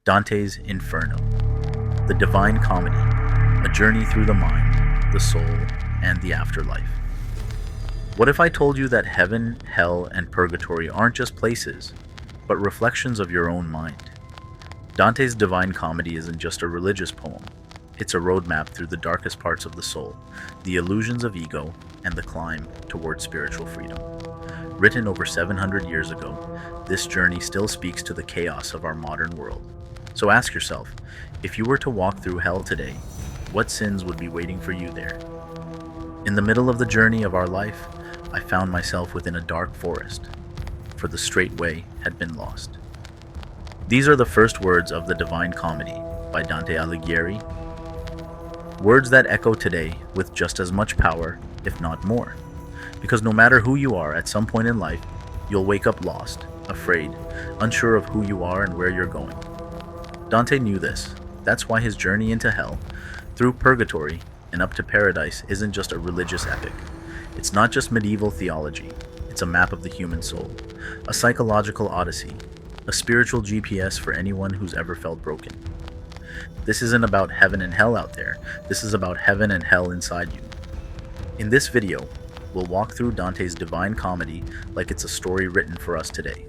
Dante's Inferno, the Divine Comedy, a journey through the mind, the soul, and the afterlife. What if I told you that heaven, hell, and purgatory aren't just places, but reflections of your own mind? Dante's Divine Comedy isn't just a religious poem. It's a roadmap through the darkest parts of the soul, the illusions of ego, and the climb towards spiritual freedom. Written over 700 years ago, this journey still speaks to the chaos of our modern world. So ask yourself, if you were to walk through hell today, what sins would be waiting for you there? In the middle of the journey of our life, I found myself within a dark forest, for the straight way had been lost. These are the first words of the Divine Comedy by Dante Alighieri, words that echo today with just as much power, if not more. Because no matter who you are at some point in life, you'll wake up lost, afraid, unsure of who you are and where you're going. Dante knew this. That's why his journey into hell, through purgatory, and up to paradise isn't just a religious epic. It's not just medieval theology. It's a map of the human soul, a psychological odyssey, a spiritual GPS for anyone who's ever felt broken. This isn't about heaven and hell out there. This is about heaven and hell inside you. In this video, we'll walk through Dante's Divine Comedy like it's a story written for us today.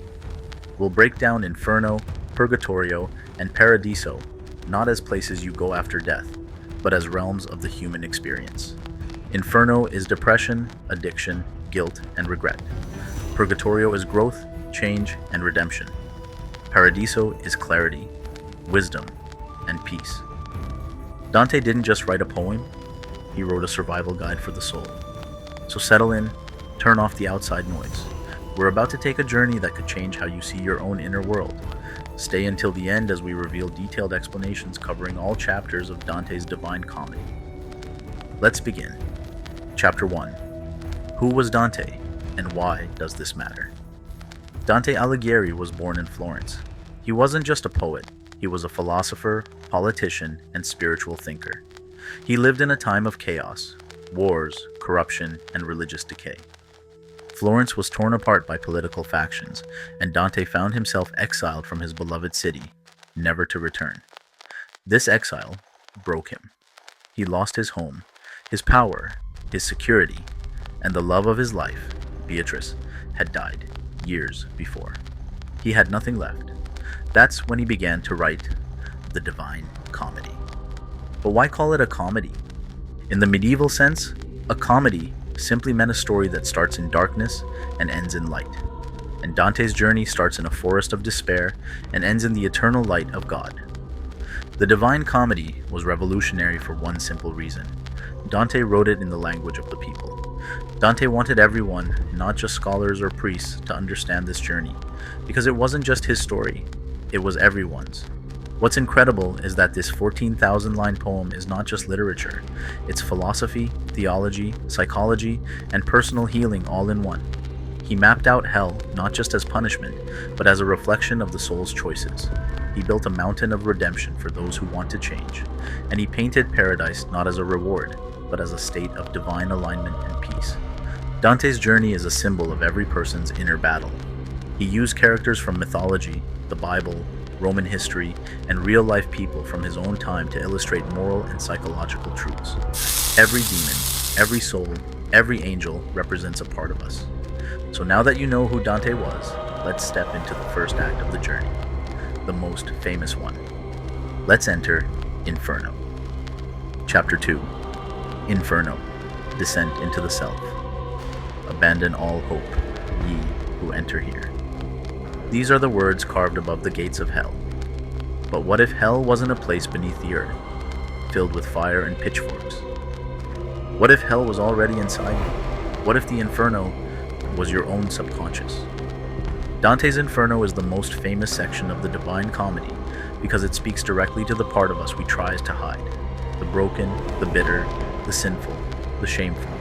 We'll break down Inferno, Purgatorio, and Paradiso, not as places you go after death, but as realms of the human experience. Inferno is depression, addiction, guilt, and regret. Purgatorio is growth, change, and redemption. Paradiso is clarity, wisdom, and peace. Dante didn't just write a poem, he wrote a survival guide for the soul. So settle in, turn off the outside noise. We're about to take a journey that could change how you see your own inner world. Stay until the end as we reveal detailed explanations covering all chapters of Dante's Divine Comedy. Let's begin. Chapter 1. Who was Dante, and why does this matter? Dante Alighieri was born in Florence. He wasn't just a poet, he was a philosopher, politician, and spiritual thinker. He lived in a time of chaos, wars, corruption, and religious decay. Florence was torn apart by political factions, and Dante found himself exiled from his beloved city, never to return. This exile broke him. He lost his home, his power, his security, and the love of his life, Beatrice, had died years before. He had nothing left. That's when he began to write the Divine Comedy. But why call it a comedy? In the medieval sense, a comedy simply meant a story that starts in darkness and ends in light. And Dante's journey starts in a forest of despair and ends in the eternal light of God. The Divine Comedy was revolutionary for one simple reason. Dante wrote it in the language of the people. Dante wanted everyone, not just scholars or priests, to understand this journey, because it wasn't just his story, it was everyone's. What's incredible is that this 14,000-line poem is not just literature, it's philosophy, theology, psychology, and personal healing all in one. He mapped out hell not just as punishment, but as a reflection of the soul's choices. He built a mountain of redemption for those who want to change, and he painted paradise not as a reward, but as a state of divine alignment and peace. Dante's journey is a symbol of every person's inner battle. He used characters from mythology, the Bible, Roman history, and real-life people from his own time to illustrate moral and psychological truths. Every demon, every soul, every angel represents a part of us. So now that you know who Dante was, let's step into the first act of the journey, the most famous one. Let's enter Inferno. Chapter 2. Inferno, Descent into the Self. Abandon all hope, ye who enter here. These are the words carved above the gates of hell. But what if hell wasn't a place beneath the earth, filled with fire and pitchforks? What if hell was already inside you? What if the Inferno was your own subconscious? Dante's Inferno is the most famous section of the Divine Comedy because it speaks directly to the part of us we tries to hide. The broken, the bitter, the sinful, the shameful.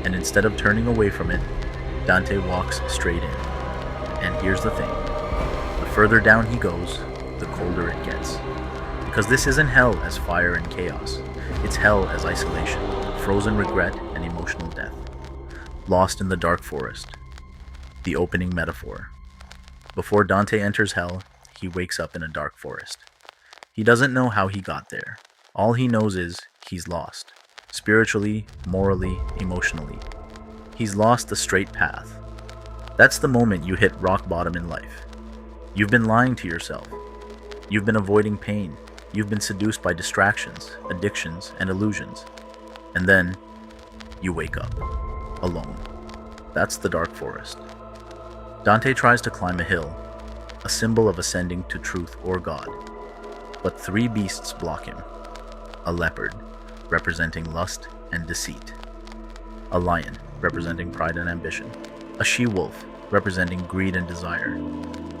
And instead of turning away from it, Dante walks straight in. And here's the thing, the further down he goes, the colder it gets. Because this isn't hell as fire and chaos, it's hell as isolation, frozen regret and emotional death. Lost in the dark forest, the opening metaphor. Before Dante enters hell, he wakes up in a dark forest. He doesn't know how he got there. All he knows is he's lost. Spiritually, morally, emotionally. He's lost the straight path. That's the moment you hit rock bottom in life. You've been lying to yourself. You've been avoiding pain. You've been seduced by distractions, addictions, and illusions. And then, you wake up. Alone. That's the dark forest. Dante tries to climb a hill, a symbol of ascending to truth or God. But three beasts block him. A leopard, representing lust and deceit. A lion, representing pride and ambition. A she-wolf, representing greed and desire.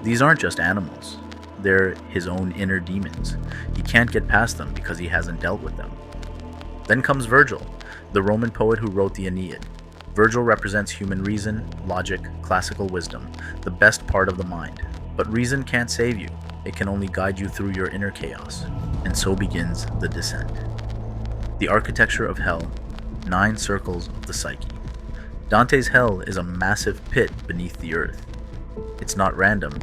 These aren't just animals. They're his own inner demons. He can't get past them because he hasn't dealt with them. Then comes Virgil, the Roman poet who wrote the Aeneid. Virgil represents human reason, logic, classical wisdom, the best part of the mind. But reason can't save you. It can only guide you through your inner chaos. And so begins the descent. The architecture of hell, 9 circles of the psyche. Dante's hell is a massive pit beneath the earth. It's not random,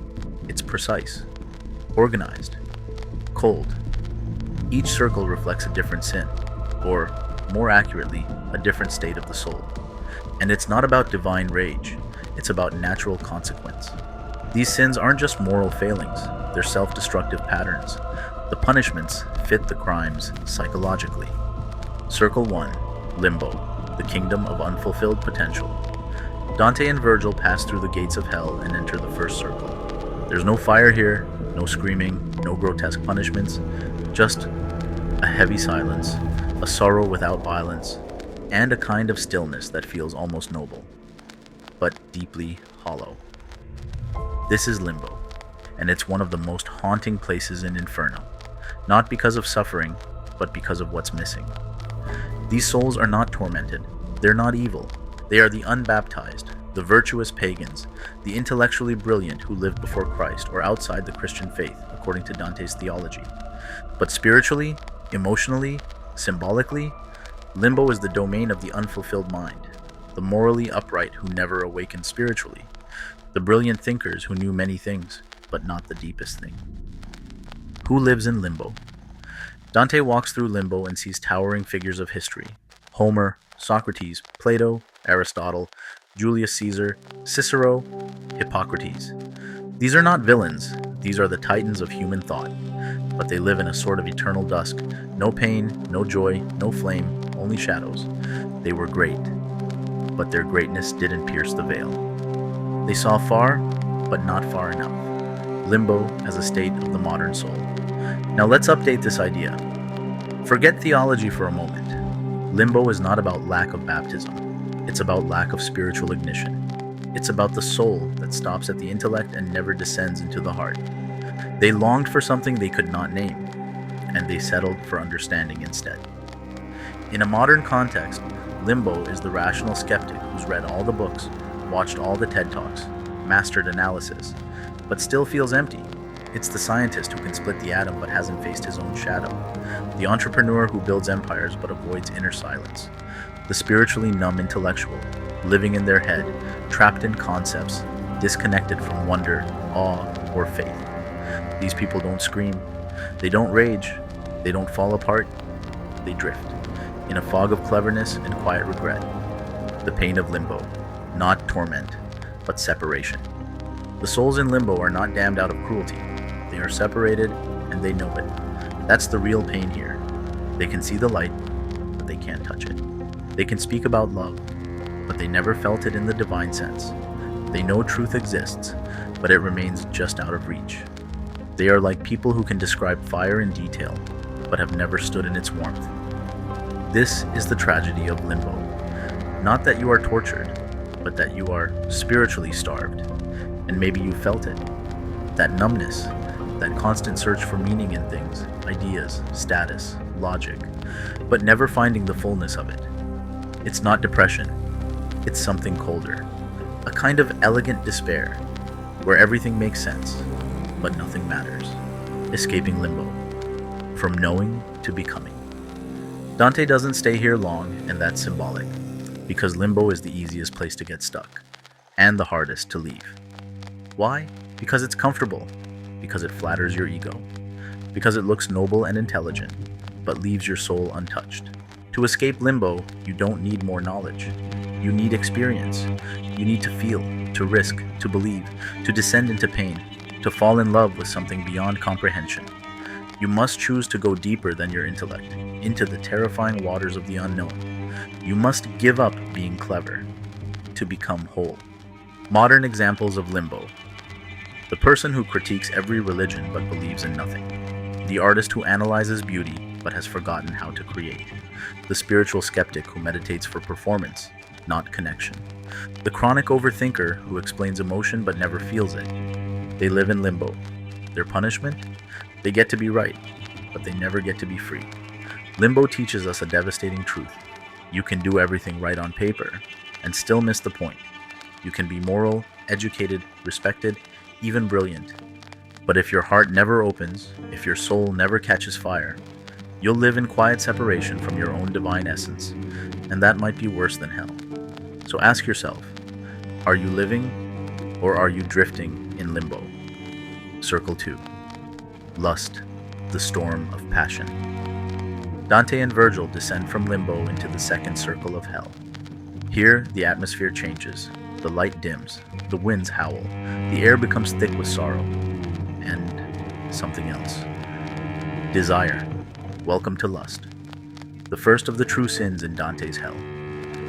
it's precise, organized, cold. Each circle reflects a different sin, or, more accurately, a different state of the soul. And it's not about divine rage, it's about natural consequence. These sins aren't just moral failings, they're self-destructive patterns. The punishments fit the crimes psychologically. Circle 1, Limbo, the kingdom of unfulfilled potential. Dante and Virgil pass through the gates of hell and enter the first circle. There's no fire here, no screaming, no grotesque punishments, just a heavy silence, a sorrow without violence, and a kind of stillness that feels almost noble, but deeply hollow. This is Limbo, and it's one of the most haunting places in Inferno, not because of suffering, but because of what's missing. These souls are not tormented, they're not evil, they are the unbaptized, the virtuous pagans, the intellectually brilliant who lived before Christ or outside the Christian faith, according to Dante's theology. But spiritually, emotionally, symbolically, Limbo is the domain of the unfulfilled mind, the morally upright who never awakened spiritually, the brilliant thinkers who knew many things, but not the deepest thing. Who lives in Limbo? Dante walks through Limbo and sees towering figures of history: Homer, Socrates, Plato, Aristotle, Julius Caesar, Cicero, Hippocrates. These are not villains, these are the titans of human thought, but they live in a sort of eternal dusk. No pain, no joy, no flame, only shadows. They were great, but their greatness didn't pierce the veil. They saw far, but not far enough. Limbo as a state of the modern soul. Now let's update this idea. Forget theology for a moment. Limbo is not about lack of baptism. It's about lack of spiritual ignition. It's about the soul that stops at the intellect and never descends into the heart. They longed for something they could not name, and they settled for understanding instead. In a modern context, Limbo is the rational skeptic who's read all the books, watched all the TED Talks, mastered analysis, but still feels empty. It's the scientist who can split the atom but hasn't faced his own shadow. The entrepreneur who builds empires but avoids inner silence. The spiritually numb intellectual, living in their head, trapped in concepts, disconnected from wonder, awe, or faith. These people don't scream, they don't rage, they don't fall apart, they drift, in a fog of cleverness and quiet regret. The pain of Limbo, not torment, but separation. The souls in Limbo are not damned out of cruelty. They are separated, and they know it. That's the real pain here. They can see the light, but they can't touch it. They can speak about love, but they never felt it in the divine sense. They know truth exists, but it remains just out of reach. They are like people who can describe fire in detail, but have never stood in its warmth. This is the tragedy of Limbo. Not that you are tortured, but that you are spiritually starved. And maybe you felt it. That numbness, that constant search for meaning in things, ideas, status, logic, but never finding the fullness of it. It's not depression, it's something colder. A kind of elegant despair, where everything makes sense, but nothing matters. Escaping Limbo. From knowing to becoming. Dante doesn't stay here long, and that's symbolic, because Limbo is the easiest place to get stuck, and the hardest to leave. Why? Because it's comfortable, because it flatters your ego. because it looks noble and intelligent, but leaves your soul untouched. To escape limbo, you don't need more knowledge. You need experience. You need to feel, to risk, to believe, to descend into pain, to fall in love with something beyond comprehension. You must choose to go deeper than your intellect, into the terrifying waters of the unknown. You must give up being clever to become whole. Modern examples of limbo. The person who critiques every religion but believes in nothing. The artist who analyzes beauty but has forgotten how to create. The spiritual skeptic who meditates for performance, not connection. The chronic overthinker who explains emotion but never feels it. They live in limbo. Their punishment? They get to be right, but they never get to be free. Limbo teaches us a devastating truth. You can do everything right on paper and still miss the point. You can be moral, educated, respected, even brilliant. But if your heart never opens, if your soul never catches fire, you'll live in quiet separation from your own divine essence, and that might be worse than hell. So ask yourself, are you living or are you drifting in limbo? Circle 2. Lust, the storm of passion. Dante and Virgil descend from limbo into the second circle of hell. Here, the atmosphere changes, the light dims, the winds howl, the air becomes thick with sorrow, and something else. Desire. Welcome to lust, the first of the true sins in Dante's hell.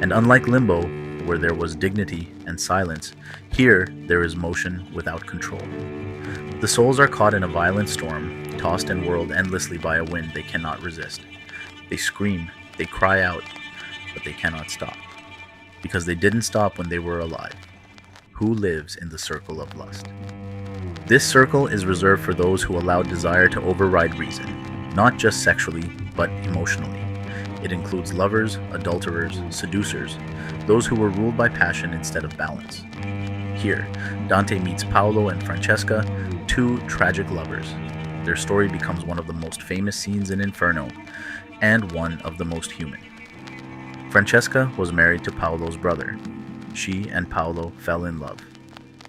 And unlike limbo, where there was dignity and silence, here there is motion without control. The souls are caught in a violent storm, tossed and whirled endlessly by a wind they cannot resist. They scream, they cry out, but they cannot stop, because they didn't stop when they were alive. Who lives in the circle of lust? This circle is reserved for those who allow desire to override reason, not just sexually, but emotionally. It includes lovers, adulterers, seducers, those who were ruled by passion instead of balance. Here, Dante meets Paolo and Francesca, two tragic lovers. Their story becomes one of the most famous scenes in Inferno, and one of the most human. Francesca was married to Paolo's brother. She and Paolo fell in love.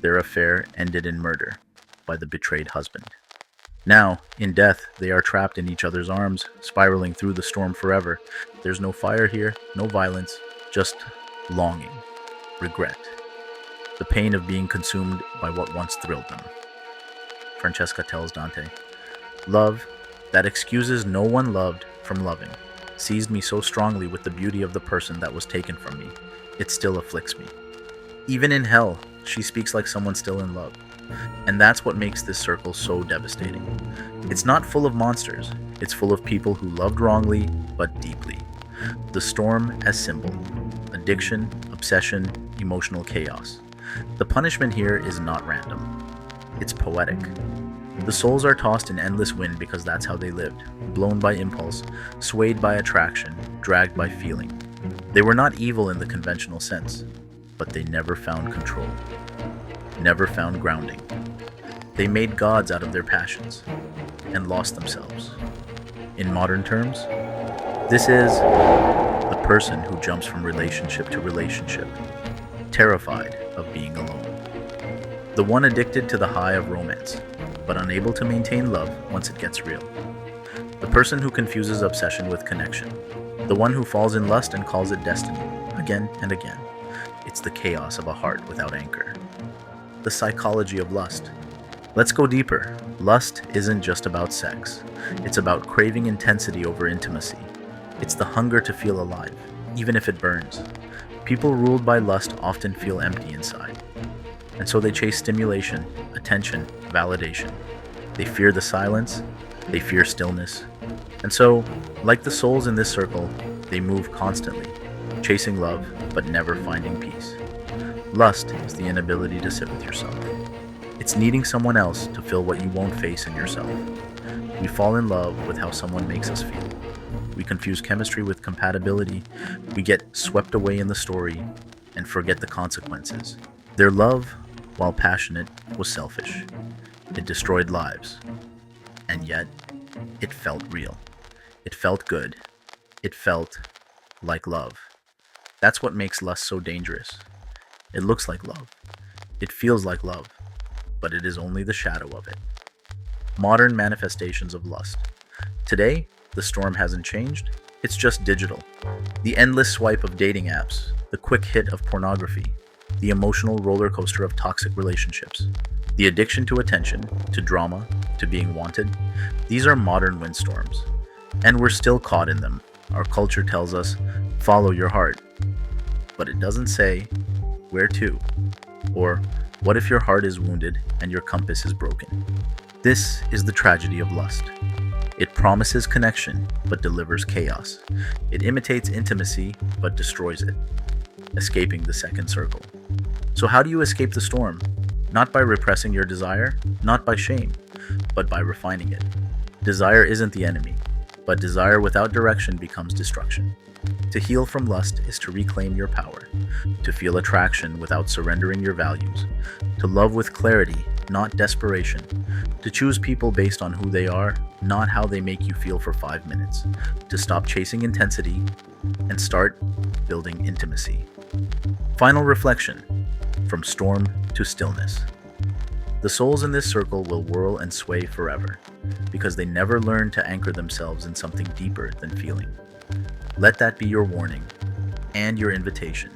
Their affair ended in murder by the betrayed husband. Now, in death, they are trapped in each other's arms, spiraling through the storm forever. There's no fire here, no violence, just longing, regret, the pain of being consumed by what once thrilled them. Francesca tells Dante, "Love, that excuses no one loved from loving, seized me so strongly with the beauty of the person that was taken from me, it still afflicts me." Even in hell, she speaks like someone still in love. And that's what makes this circle so devastating. It's not full of monsters, it's full of people who loved wrongly, but deeply. The storm as symbol: addiction, obsession, emotional chaos. The punishment here is not random. It's poetic. The souls are tossed in endless wind because that's how they lived, blown by impulse, swayed by attraction, dragged by feeling. They were not evil in the conventional sense, but they never found control, never found grounding. They made gods out of their passions and lost themselves. In modern terms, this is the person who jumps from relationship to relationship, terrified of being alone. The one addicted to the high of romance, but unable to maintain love once it gets real. The person who confuses obsession with connection. The one who falls in lust and calls it destiny, again and again. It's the chaos of a heart without anchor. The psychology of lust. Let's go deeper. Lust isn't just about sex. It's about craving intensity over intimacy. It's the hunger to feel alive, even if it burns. People ruled by lust often feel empty inside. And so they chase stimulation, attention, validation. They fear the silence, they fear stillness. And so, like the souls in this circle, they move constantly, chasing love, but never finding peace. Lust is the inability to sit with yourself. It's needing someone else to fill what you won't face in yourself. We fall in love with how someone makes us feel. We confuse chemistry with compatibility. We get swept away in the story and forget the consequences. Their love, while passionate, was selfish. It destroyed lives. And yet, it felt real. It felt good. It felt like love. That's what makes lust so dangerous. It looks like love. It feels like love, but it is only the shadow of it. modern manifestations of lust. Today, the storm hasn't changed, it's just digital. The endless swipe of dating apps, the quick hit of pornography, the emotional roller coaster of toxic relationships, the addiction to attention, to drama, to being wanted. These are modern windstorms, and we're still caught in them. Our culture tells us, follow your heart. But it doesn't say, where to? Or, what if your heart is wounded and your compass is broken? This is the tragedy of lust. It promises connection, but delivers chaos. It imitates intimacy, but destroys it, escaping the second circle. So how do you escape the storm? Not by repressing your desire, not by shame, but by refining it. Desire isn't the enemy, but desire without direction becomes destruction. To heal from lust is to reclaim your power, to feel attraction without surrendering your values, to love with clarity, not desperation, to choose people based on who they are, not how they make you feel for 5 minutes, to stop chasing intensity and start building intimacy. Final reflection, from storm to stillness. The souls in this circle will whirl and sway forever, because they never learn to anchor themselves in something deeper than feeling. Let that be your warning and your invitation.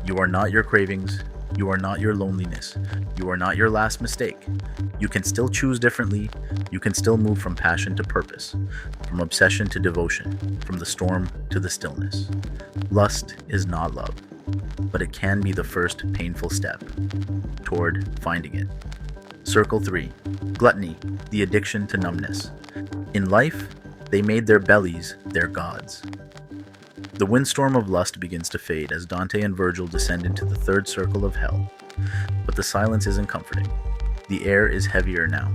You are not your cravings. You are not your loneliness. You are not your last mistake. You can still choose differently. You can still move from passion to purpose, from obsession to devotion, from the storm to the stillness. Lust is not love, but it can be the first painful step toward finding it. Circle 3. Gluttony, the addiction to numbness. In life, they made their bellies their gods. The windstorm of lust begins to fade as Dante and Virgil descend into the third circle of hell. But the silence isn't comforting. The air is heavier now.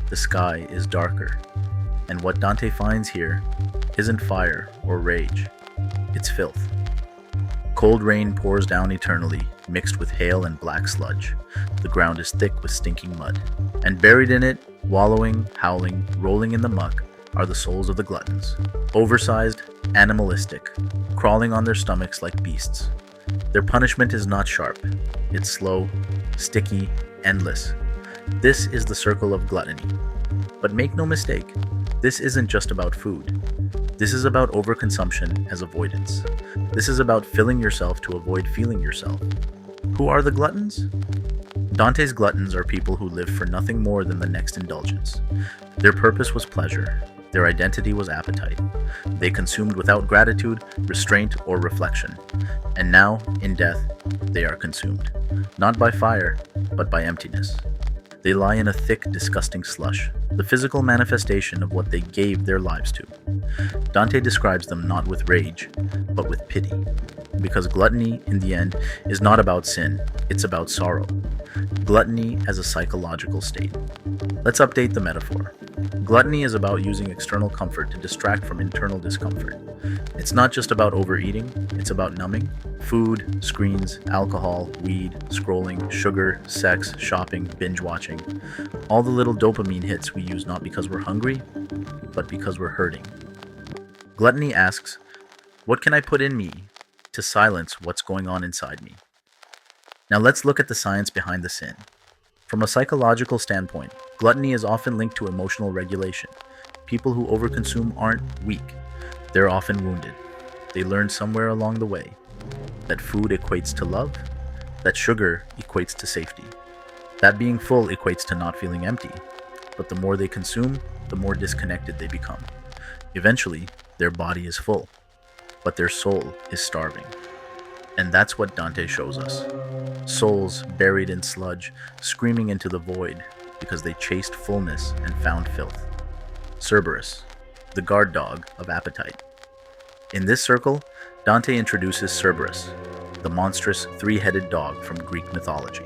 The sky is darker. And what Dante finds here isn't fire or rage. It's filth. Cold rain pours down eternally, mixed with hail and black sludge. The ground is thick with stinking mud. And buried in it, wallowing, howling, rolling in the muck, are the souls of the gluttons. Oversized, animalistic, crawling on their stomachs like beasts. Their punishment is not sharp. It's slow, sticky, endless. This is the circle of gluttony. But make no mistake, this isn't just about food. This is about overconsumption as avoidance. This is about filling yourself to avoid feeling yourself. Who are the gluttons? Dante's gluttons are people who live for nothing more than the next indulgence. Their purpose was pleasure. Their identity was appetite. They consumed without gratitude, restraint, or reflection. And now, in death, they are consumed. Not by fire, but by emptiness. They lie in a thick, disgusting slush, the physical manifestation of what they gave their lives to. Dante describes them not with rage, but with pity. Because gluttony, in the end, is not about sin, it's about sorrow. Gluttony as a psychological state. Let's update the metaphor. Gluttony is about using external comfort to distract from internal discomfort. It's not just about overeating, it's about numbing. Food, screens, alcohol, weed, scrolling, sugar, sex, shopping, binge watching. All the little dopamine hits we use not because we're hungry, but because we're hurting. Gluttony asks, what can I put in me to silence what's going on inside me? Now let's look at the science behind the sin. From a psychological standpoint, gluttony is often linked to emotional regulation. People who overconsume aren't weak. They're often wounded. They learned somewhere along the way that food equates to love, that sugar equates to safety, that being full equates to not feeling empty. But the more they consume, the more disconnected they become. Eventually, their body is full, but their soul is starving. And that's what Dante shows us. Souls buried in sludge, screaming into the void because they chased fullness and found filth. Cerberus, the guard dog of appetite. In this circle, Dante introduces Cerberus, the monstrous three-headed dog from Greek mythology.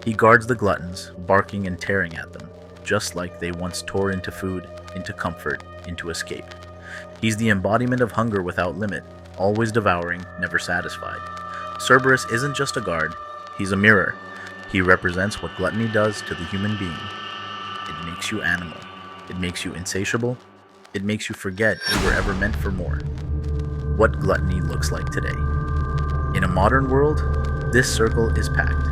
He guards the gluttons, barking and tearing at them, just like they once tore into food, into comfort, into escape. He's the embodiment of hunger without limit, always devouring, never satisfied. Cerberus isn't just a guard, he's a mirror. He represents what gluttony does to the human being. It makes you animal. It makes you insatiable. It makes you forget you were ever meant for more. What gluttony looks like today. In a modern world, this circle is packed.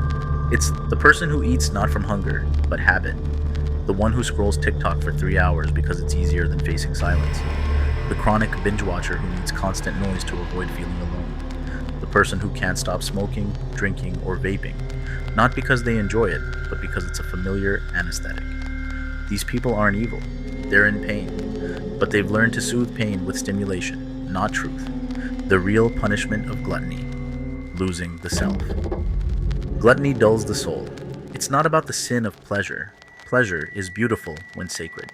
It's the person who eats not from hunger, but habit. The one who scrolls TikTok for 3 hours because it's easier than facing silence. The chronic binge watcher who needs constant noise to avoid feeling alone. The person who can't stop smoking, drinking, or vaping, not because they enjoy it, but because it's a familiar anesthetic. These people aren't evil. They're in pain, but they've learned to soothe pain with stimulation, not truth. The real punishment of gluttony: losing the self. Gluttony dulls the soul. It's not about the sin of pleasure. Pleasure is beautiful when sacred.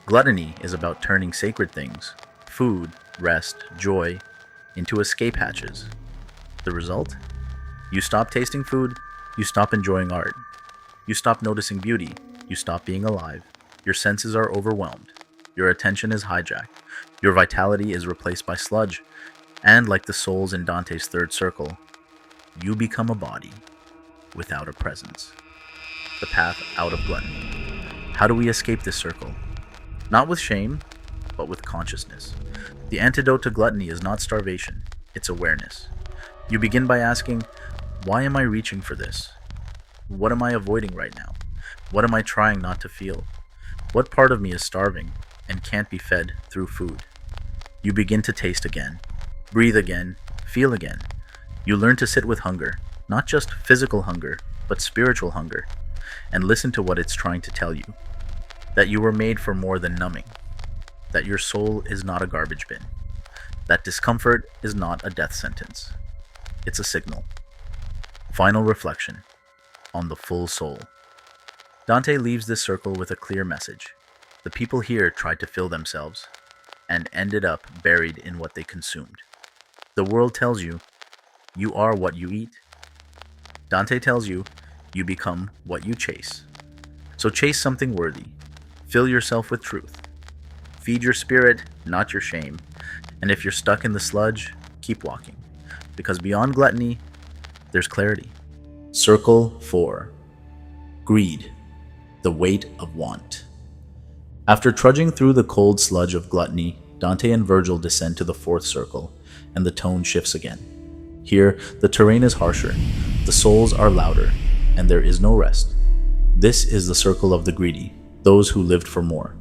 Gluttony is about turning sacred things, food, rest, joy, into escape hatches. The result? You stop tasting food, you stop enjoying art. You stop noticing beauty, you stop being alive. Your senses are overwhelmed. Your attention is hijacked. Your vitality is replaced by sludge. And like the souls in Dante's third circle, you become a body without a presence. The path out of gluttony. How do we escape this circle? Not with shame, but with consciousness. The antidote to gluttony is not starvation, it's awareness. You begin by asking, why am I reaching for this? What am I avoiding right now? What am I trying not to feel? What part of me is starving and can't be fed through food? You begin to taste again, breathe again, feel again. You learn to sit with hunger, not just physical hunger, but spiritual hunger, and listen to what it's trying to tell you. That you were made for more than numbing. That your soul is not a garbage bin. That discomfort is not a death sentence. It's a signal. Final reflection on the full soul. Dante leaves this circle with a clear message. The people here tried to fill themselves and ended up buried in what they consumed. The world tells you, you are what you eat. Dante tells you, you become what you chase. So chase something worthy. Fill yourself with truth. Feed your spirit, not your shame. And if you're stuck in the sludge, keep walking. Because beyond gluttony, there's clarity. Circle 4. Greed. The weight of want. After trudging through the cold sludge of gluttony, Dante and Virgil descend to the 4th circle, and the tone shifts again. Here, the terrain is harsher, the souls are louder, and there is no rest. This is the circle of the greedy, those who lived for more.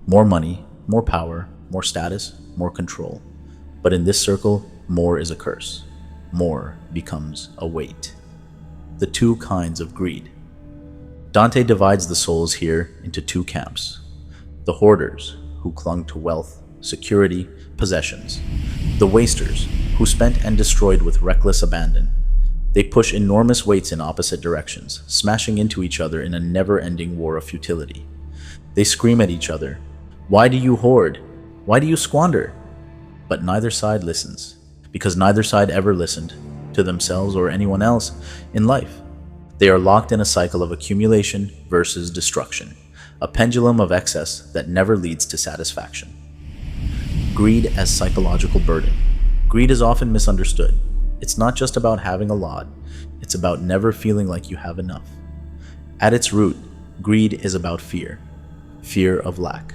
More money, more power, more status, more control. But in this circle, more is a curse. More becomes a weight. The 2 kinds of greed. Dante divides the souls here into 2 camps. The hoarders, who clung to wealth, security, possessions. The wasters, who spent and destroyed with reckless abandon. They push enormous weights in opposite directions, smashing into each other in a never-ending war of futility. They scream at each other, "Why do you hoard? Why do you squander?" But neither side listens, because neither side ever listened to themselves or anyone else in life. They are locked in a cycle of accumulation versus destruction, a pendulum of excess that never leads to satisfaction. Greed as psychological burden. Greed is often misunderstood. It's not just about having a lot, it's about never feeling like you have enough. At its root, greed is about fear. Fear of lack.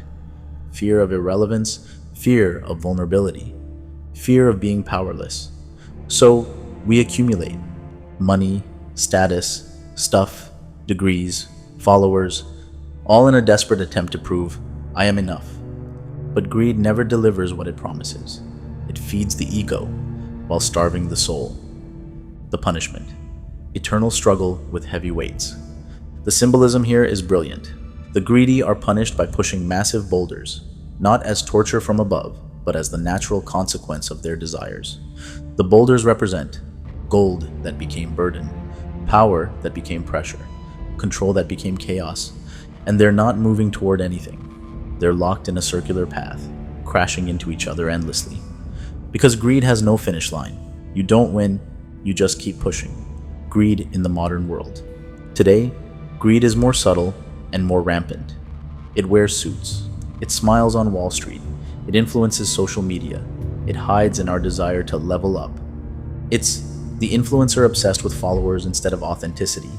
Fear of irrelevance. Fear of vulnerability. Fear of being powerless. So we accumulate money, status, stuff, degrees, followers, all in a desperate attempt to prove, I am enough. But greed never delivers what it promises. It feeds the ego while starving the soul. The punishment. Eternal struggle with heavy weights. The symbolism here is brilliant. The greedy are punished by pushing massive boulders, not as torture from above, but as the natural consequence of their desires. The boulders represent gold that became burden, power that became pressure, control that became chaos, and they're not moving toward anything. They're locked in a circular path, crashing into each other endlessly. Because greed has no finish line. You don't win, you just keep pushing. Greed in the modern world. Today, greed is more subtle and more rampant. It wears suits. It smiles on Wall Street. It influences social media. It hides in our desire to level up. It's the influencer obsessed with followers instead of authenticity.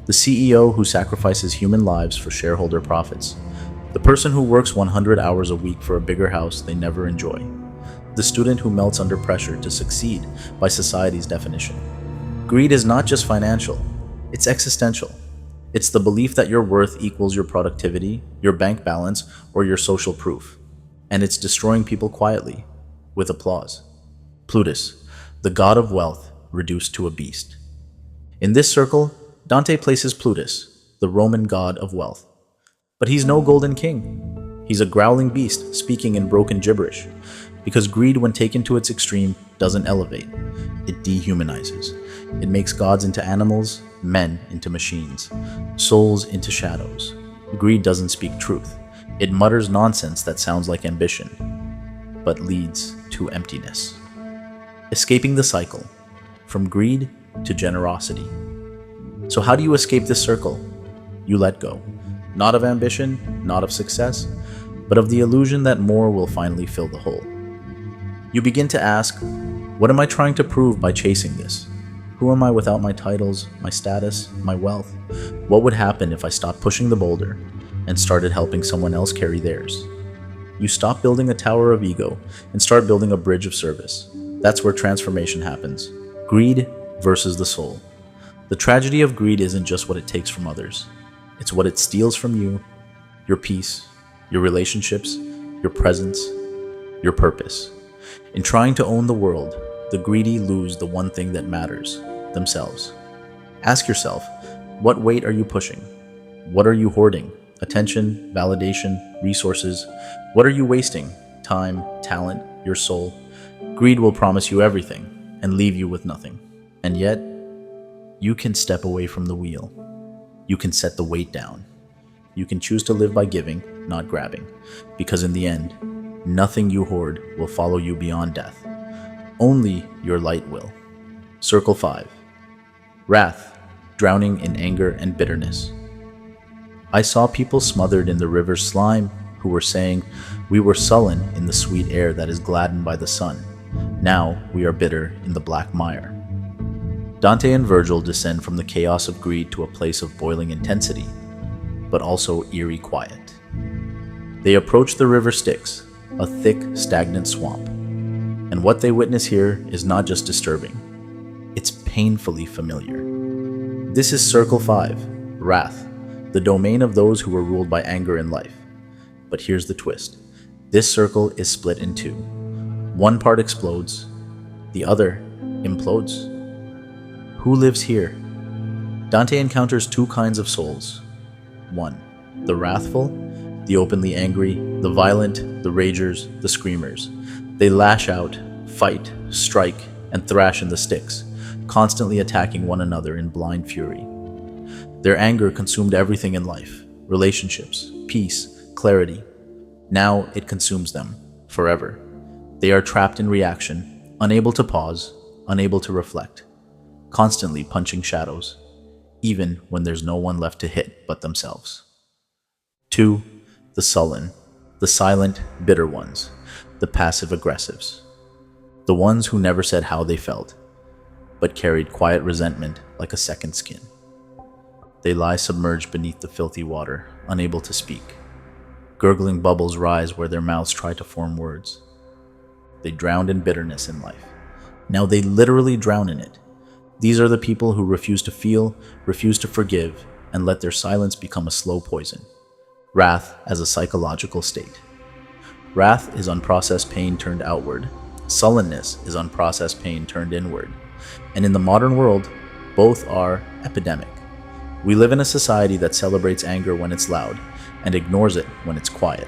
The CEO who sacrifices human lives for shareholder profits. The person who works 100 hours a week for a bigger house they never enjoy. The student who melts under pressure to succeed by society's definition. Greed is not just financial, it's existential. It's the belief that your worth equals your productivity, your bank balance, or your social proof. And it's destroying people quietly, with applause. Plutus, the god of wealth, reduced to a beast. In this circle, Dante places Plutus, the Roman god of wealth. But he's no golden king. He's a growling beast speaking in broken gibberish, because greed, when taken to its extreme, doesn't elevate. It dehumanizes. It makes gods into animals, men into machines, souls into shadows. Greed doesn't speak truth. It mutters nonsense that sounds like ambition, but leads to emptiness. Escaping the cycle, from greed to generosity. So how do you escape this circle? You let go. Not of ambition, not of success, but of the illusion that more will finally fill the hole. You begin to ask, what am I trying to prove by chasing this? Who am I without my titles, my status, my wealth? What would happen if I stopped pushing the boulder and started helping someone else carry theirs? You stop building a tower of ego and start building a bridge of service. That's where transformation happens. Greed versus the soul. The tragedy of greed isn't just what it takes from others. It's what it steals from you, your peace, your relationships, your presence, your purpose. In trying to own the world, the greedy lose the one thing that matters, themselves. Ask yourself, what weight are you pushing? What are you hoarding? Attention, validation, resources. What are you wasting? Time, talent, your soul. Greed will promise you everything and leave you with nothing. And yet, you can step away from the wheel. You can set the weight down. You can choose to live by giving, not grabbing, because in the end, nothing you hoard will follow you beyond death. Only your light will. Circle 5. Wrath, drowning in anger and bitterness. I saw people smothered in the river's slime who were saying, we were sullen in the sweet air that is gladdened by the sun. Now we are bitter in the black mire. Dante and Virgil descend from the chaos of greed to a place of boiling intensity, but also eerie quiet. They approach the river Styx, a thick, stagnant swamp. And what they witness here is not just disturbing, it's painfully familiar. This is Circle 5, Wrath, the domain of those who were ruled by anger in life. But here's the twist. This circle is split in two. One part explodes, the other implodes. Who lives here? Dante encounters two kinds of souls. One, the wrathful, the openly angry, the violent, the ragers, the screamers. They lash out, fight, strike, and thrash in the Styx, constantly attacking one another in blind fury. Their anger consumed everything in life, relationships, peace, clarity. Now it consumes them, forever. They are trapped in reaction, unable to pause, unable to reflect, constantly punching shadows, even when there's no one left to hit but themselves. 2. The sullen, the silent, bitter ones, the passive aggressives, the ones who never said how they felt, but carried quiet resentment like a second skin. They lie submerged beneath the filthy water, unable to speak. Gurgling bubbles rise where their mouths try to form words. They drowned in bitterness in life. Now they literally drown in it. These are the people who refuse to feel, refuse to forgive, and let their silence become a slow poison. Wrath as a psychological state. Wrath is unprocessed pain turned outward. Sullenness is unprocessed pain turned inward. And in the modern world, both are epidemic. We live in a society that celebrates anger when it's loud and ignores it when it's quiet,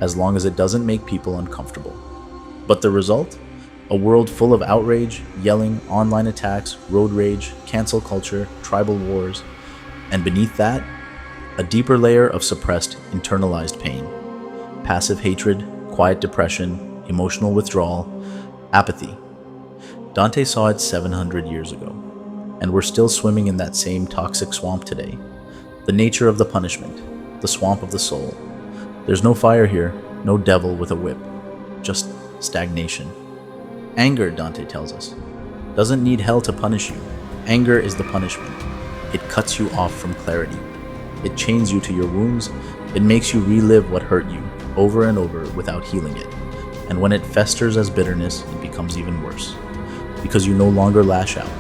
as long as it doesn't make people uncomfortable. But the result? A world full of outrage, yelling, online attacks, road rage, cancel culture, tribal wars, and beneath that, a deeper layer of suppressed, internalized pain. Passive hatred, quiet depression, emotional withdrawal, apathy. Dante saw it 700 years ago, and we're still swimming in that same toxic swamp today. The nature of the punishment, the swamp of the soul. There's no fire here, no devil with a whip, just stagnation. Anger, Dante tells us, doesn't need hell to punish you. Anger is the punishment. It cuts you off from clarity. It chains you to your wounds. It makes you relive what hurt you over and over without healing it. And when it festers as bitterness, it becomes even worse. Because you no longer lash out.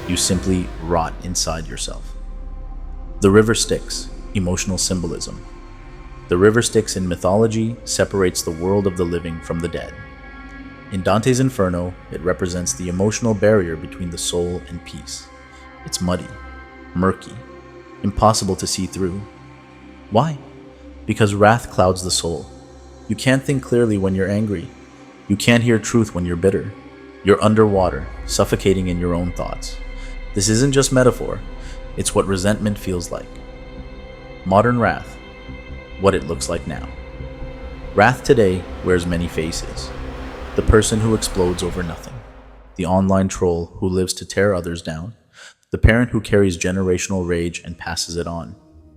You simply rot inside yourself. The river Styx, emotional symbolism. The river Styx in mythology separates the world of the living from the dead. In Dante's Inferno, it represents the emotional barrier between the soul and peace. It's muddy, murky, impossible to see through. Why? Because wrath clouds the soul. You can't think clearly when you're angry. You can't hear truth when you're bitter. You're underwater, suffocating in your own thoughts. This isn't just metaphor, it's what resentment feels like. Modern wrath, what it looks like now. Wrath today wears many faces. The person who explodes over nothing. The online troll who lives to tear others down. The parent who carries generational rage and passes it on.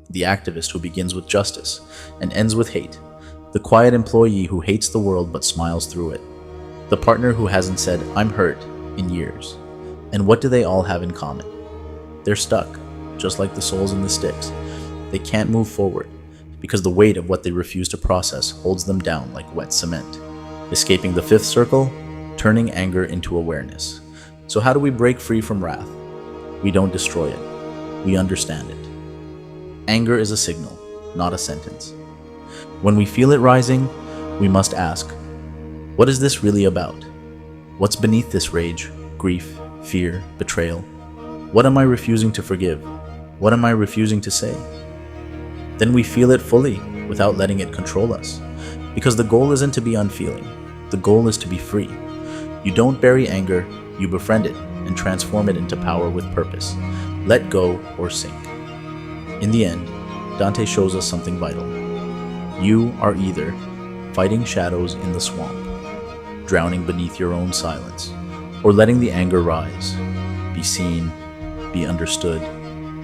The activist who begins with justice and ends with hate. The quiet employee who hates the world but smiles through it. The partner who hasn't said, "I'm hurt," in years. And what do they all have in common? They're stuck, just like the souls in the Styx. They can't move forward, because the weight of what they refuse to process holds them down like wet cement. Escaping the fifth circle, turning anger into awareness. So how do we break free from wrath? We don't destroy it. We understand it. Anger is a signal, not a sentence. When we feel it rising, we must ask, what is this really about? What's beneath this rage, grief, fear, betrayal? What am I refusing to forgive? What am I refusing to say? Then we feel it fully, without letting it control us. Because the goal isn't to be unfeeling. The goal is to be free. You don't bury anger, you befriend it and transform it into power with purpose. Let go or sink. In the end, Dante shows us something vital. You are either fighting shadows in the swamp, drowning beneath your own silence, or letting the anger rise, be seen, be understood,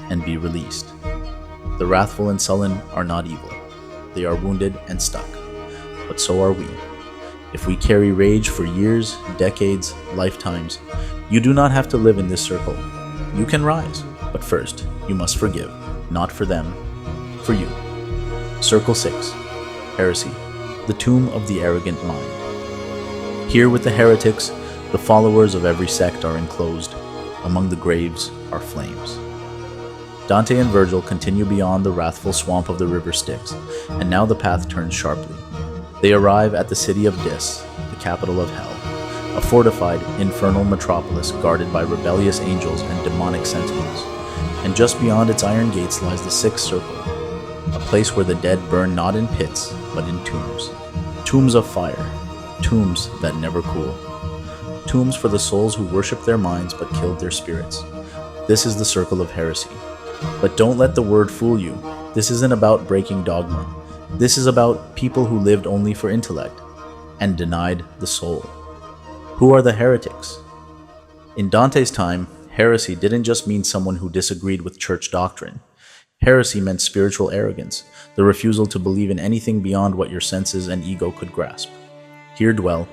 and be released. The wrathful and sullen are not evil. They are wounded and stuck. But so are we. If we carry rage for years, decades, lifetimes, you do not have to live in this circle. You can rise, but first, you must forgive, not for them, for you. Circle 6. Heresy, the tomb of the arrogant mind. Here with the heretics, the followers of every sect are enclosed. Among the graves are flames. Dante and Virgil continue beyond the wrathful swamp of the river Styx, and now the path turns sharply. They arrive at the city of Dis, the capital of hell, a fortified, infernal metropolis guarded by rebellious angels and demonic sentinels. And just beyond its iron gates lies the sixth circle, a place where the dead burn not in pits, but in tombs. Tombs of fire, tombs that never cool. Tombs for the souls who worship their minds but killed their spirits. This is the circle of heresy. But don't let the word fool you. This isn't about breaking dogma. This is about people who lived only for intellect and denied the soul. Who are the heretics? In Dante's time, heresy didn't just mean someone who disagreed with church doctrine. Heresy meant spiritual arrogance, the refusal to believe in anything beyond what your senses and ego could grasp. Here dwell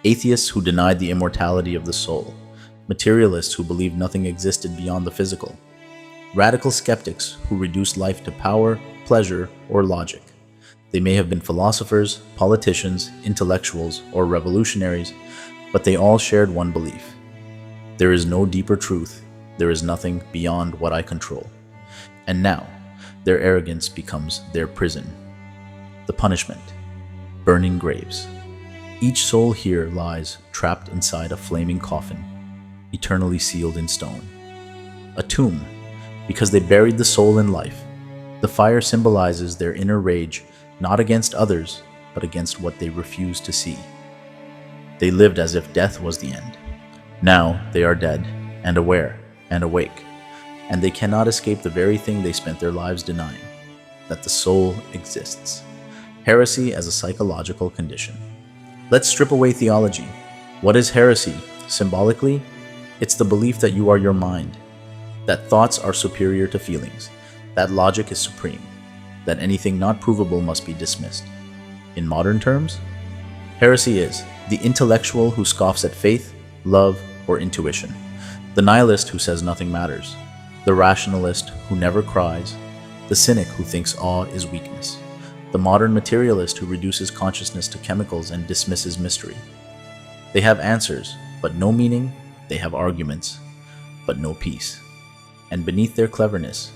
atheists who denied the immortality of the soul, materialists who believed nothing existed beyond the physical, radical skeptics who reduced life to power, pleasure, or logic. They may have been philosophers, politicians, intellectuals, or revolutionaries, but they all shared one belief. There is no deeper truth. There is nothing beyond what I control. And now, their arrogance becomes their prison. The punishment: burning graves. Each soul here lies trapped inside a flaming coffin, eternally sealed in stone. A tomb, because they buried the soul in life. The fire symbolizes their inner rage, not against others, but against what they refuse to see. They lived as if death was the end. Now they are dead, and aware, and awake, and they cannot escape the very thing they spent their lives denying, that the soul exists. Heresy as a psychological condition. Let's strip away theology. What is heresy? Symbolically, it's the belief that you are your mind, that thoughts are superior to feelings, that logic is supreme, that anything not provable must be dismissed. In modern terms, heresy is the intellectual who scoffs at faith, love, or intuition, the nihilist who says nothing matters, the rationalist who never cries, the cynic who thinks awe is weakness, the modern materialist who reduces consciousness to chemicals and dismisses mystery. They have answers, but no meaning. They have arguments, but no peace. And beneath their cleverness,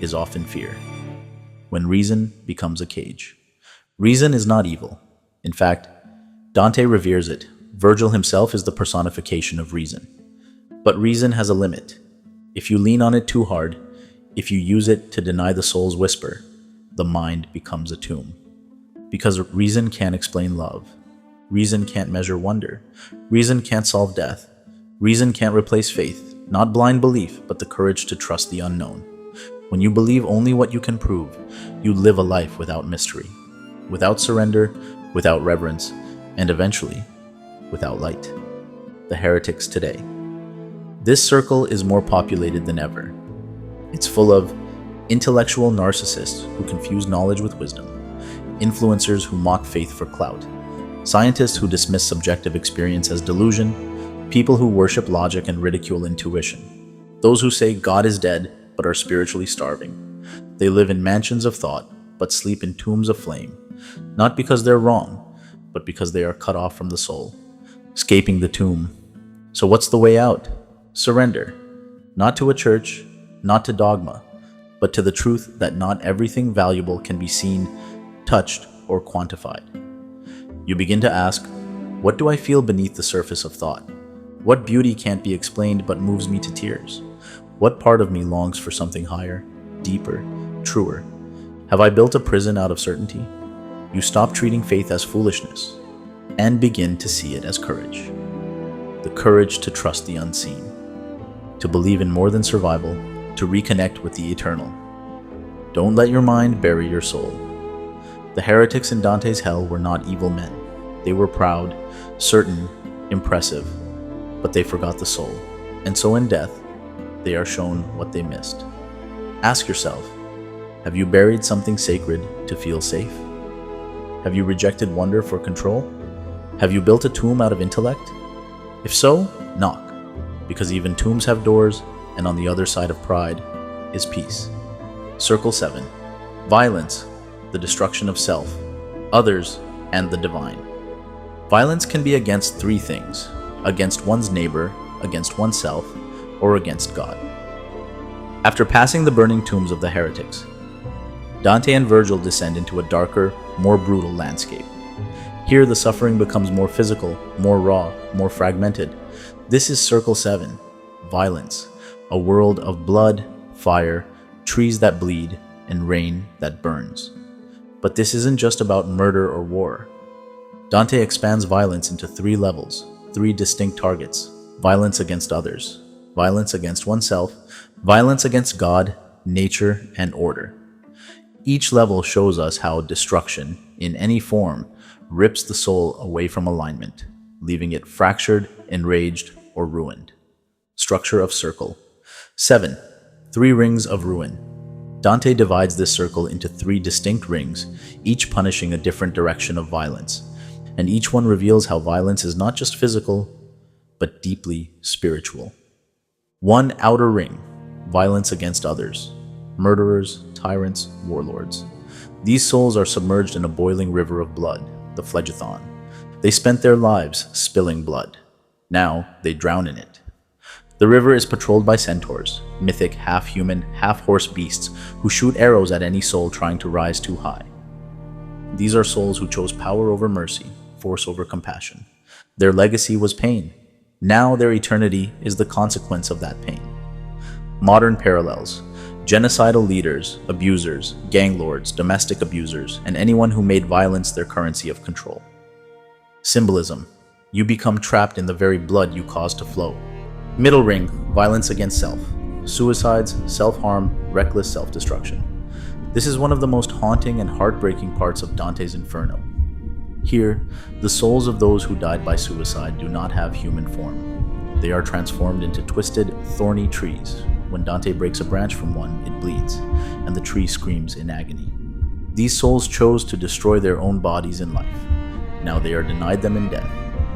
is often fear. When reason becomes a cage. Reason is not evil. In fact, Dante reveres it. Virgil himself is the personification of reason. But reason has a limit. If you lean on it too hard, if you use it to deny the soul's whisper, the mind becomes a tomb. Because reason can't explain love. Reason can't measure wonder. Reason can't solve death. Reason can't replace faith, not blind belief, but the courage to trust the unknown. When you believe only what you can prove, you live a life without mystery, without surrender, without reverence, and eventually, without light. The heretics today. This circle is more populated than ever. It's full of intellectual narcissists who confuse knowledge with wisdom, influencers who mock faith for clout, scientists who dismiss subjective experience as delusion, people who worship logic and ridicule intuition, those who say God is dead but are spiritually starving. They live in mansions of thought but sleep in tombs of flame, not because they're wrong, but because they are cut off from the soul, escaping the tomb. So what's the way out? Surrender, not to a church, not to dogma, but to the truth that not everything valuable can be seen, touched, or quantified. You begin to ask, what do I feel beneath the surface of thought? What beauty can't be explained but moves me to tears? What part of me longs for something higher, deeper, truer? Have I built a prison out of certainty? You stop treating faith as foolishness and begin to see it as courage. The courage to trust the unseen, to believe in more than survival, to reconnect with the eternal. Don't let your mind bury your soul. The heretics in Dante's hell were not evil men. They were proud, certain, impressive, but they forgot the soul. And so in death, they are shown what they missed. Ask yourself, have you buried something sacred to feel safe? Have you rejected wonder for control? Have you built a tomb out of intellect? If so, knock, because even tombs have doors, and on the other side of pride is peace. Circle 7. Violence, the destruction of self, others, and the divine. Violence can be against three things: against one's neighbor, against oneself, or against God. After passing the burning tombs of the heretics, Dante and Virgil descend into a darker, more brutal landscape. Here the suffering becomes more physical, more raw, more fragmented. This is Circle 7, violence, a world of blood, fire, trees that bleed, and rain that burns. But this isn't just about murder or war. Dante expands violence into three levels, three distinct targets: violence against others, violence against oneself, violence against God, nature, and order. Each level shows us how destruction, in any form, rips the soul away from alignment, leaving it fractured, enraged, or ruined. Structure of circle. 7. 3 rings of ruin. Dante divides this circle into 3 distinct rings, each punishing a different direction of violence, and each one reveals how violence is not just physical, but deeply spiritual. 1 outer ring, violence against others, murderers, tyrants, warlords. These souls are submerged in a boiling river of blood, the phlegethon. They spent their lives spilling blood. Now they drown in it. The river is patrolled by centaurs, mythic half-human, half-horse beasts who shoot arrows at any soul trying to rise too high. These are souls who chose power over mercy, force over compassion. Their legacy was pain. Now their eternity is the consequence of that pain. Modern parallels: genocidal leaders, abusers, gang lords, domestic abusers, and anyone who made violence their currency of control. Symbolism: you become trapped in the very blood you caused to flow. Middle ring, violence against self. Suicides, self-harm, reckless self-destruction. This is one of the most haunting and heartbreaking parts of Dante's Inferno. Here, the souls of those who died by suicide do not have human form. They are transformed into twisted, thorny trees. When Dante breaks a branch from one, it bleeds, and the tree screams in agony. These souls chose to destroy their own bodies in life. Now they are denied them in death.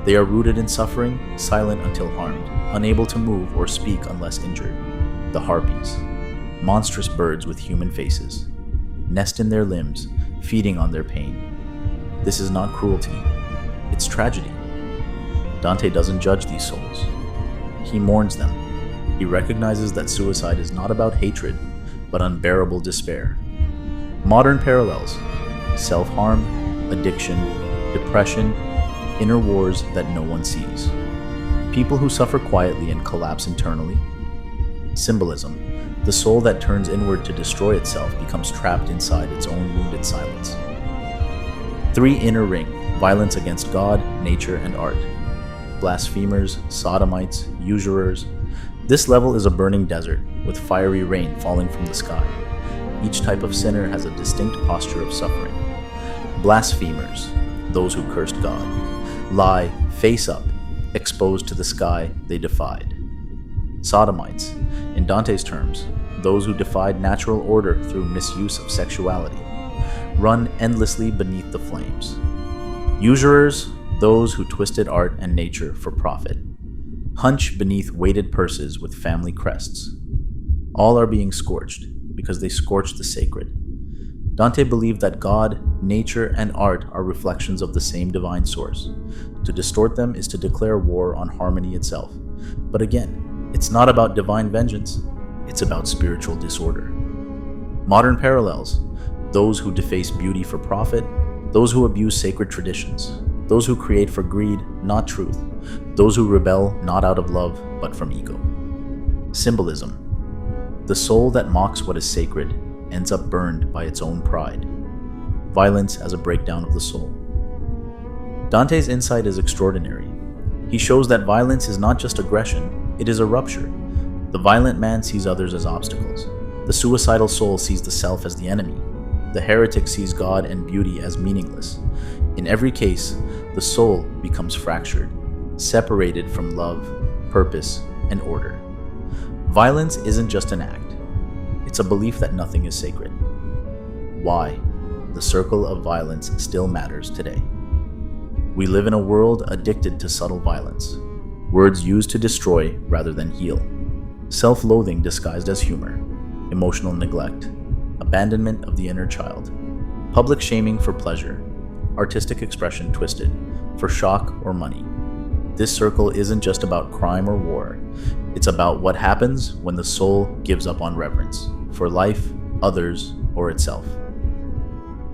They are rooted in suffering, silent until harmed, unable to move or speak unless injured. The harpies, monstrous birds with human faces, nest in their limbs, feeding on their pain. This is not cruelty, it's tragedy. Dante doesn't judge these souls. He mourns them. He recognizes that suicide is not about hatred, but unbearable despair. Modern parallels: self-harm, addiction, depression, inner wars that no one sees. People who suffer quietly and collapse internally. Symbolism: the soul that turns inward to destroy itself becomes trapped inside its own wounded silence. 3. Inner ring: violence against God, nature, and art. Blasphemers, sodomites, usurers. This level is a burning desert, with fiery rain falling from the sky. Each type of sinner has a distinct posture of suffering. Blasphemers: those who cursed God. Lie, face up, exposed to the sky they defied. Sodomites: in Dante's terms, those who defied natural order through misuse of sexuality. Run endlessly beneath the flames. Usurers: those who twisted art and nature for profit. Hunch beneath weighted purses with family crests. All are being scorched because they scorch the sacred. Dante believed that God, nature, and art are reflections of the same divine source. To distort them is to declare war on harmony itself. But again, it's not about divine vengeance, it's about spiritual disorder. Modern parallels: those who deface beauty for profit, those who abuse sacred traditions, those who create for greed, not truth, those who rebel not out of love, but from ego. Symbolism: the soul that mocks what is sacred ends up burned by its own pride. Violence as a breakdown of the soul. Dante's insight is extraordinary. He shows that violence is not just aggression, it is a rupture. The violent man sees others as obstacles. The suicidal soul sees the self as the enemy. The heretic sees God and beauty as meaningless. In every case, the soul becomes fractured, separated from love, purpose, and order. Violence isn't just an act. It's a belief that nothing is sacred. Why? The circle of violence still matters today. We live in a world addicted to subtle violence, words used to destroy rather than heal, self-loathing disguised as humor, emotional neglect, abandonment of the inner child, public shaming for pleasure, artistic expression twisted for shock or money. This circle isn't just about crime or war, it's about what happens when the soul gives up on reverence for life, others, or itself.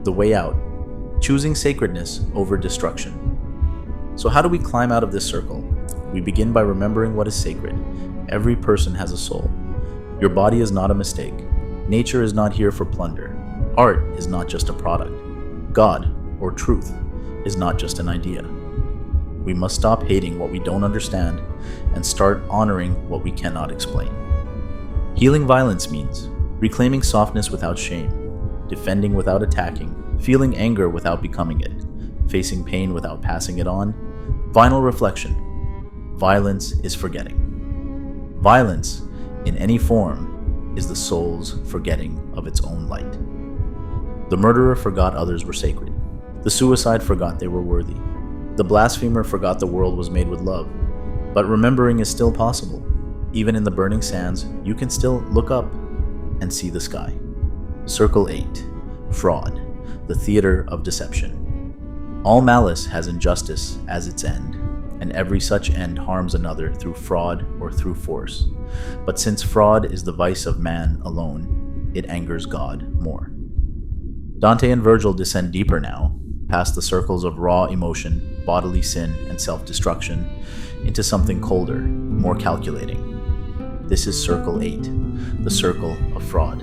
The way out: choosing sacredness over destruction. So how do we climb out of this circle? We begin by remembering what is sacred. Every person has a soul. Your body is not a mistake. Nature is not here for plunder. Art is not just a product. God, or truth, is not just an idea. We must stop hating what we don't understand and start honoring what we cannot explain. Healing violence means reclaiming softness without shame, defending without attacking, feeling anger without becoming it, facing pain without passing it on. Final reflection: violence is forgetting. Violence, in any form, is the soul's forgetting of its own light. The murderer forgot others were sacred. The suicide forgot they were worthy. The blasphemer forgot the world was made with love. But remembering is still possible. Even in the burning sands, you can still look up and see the sky. Circle 8. Fraud, the theater of deception. All malice has injustice as its end, and every such end harms another through fraud or through force. But since fraud is the vice of man alone, it angers God more. Dante and Virgil descend deeper now, past the circles of raw emotion, bodily sin, and self-destruction, into something colder, more calculating. This is Circle 8, the circle of fraud.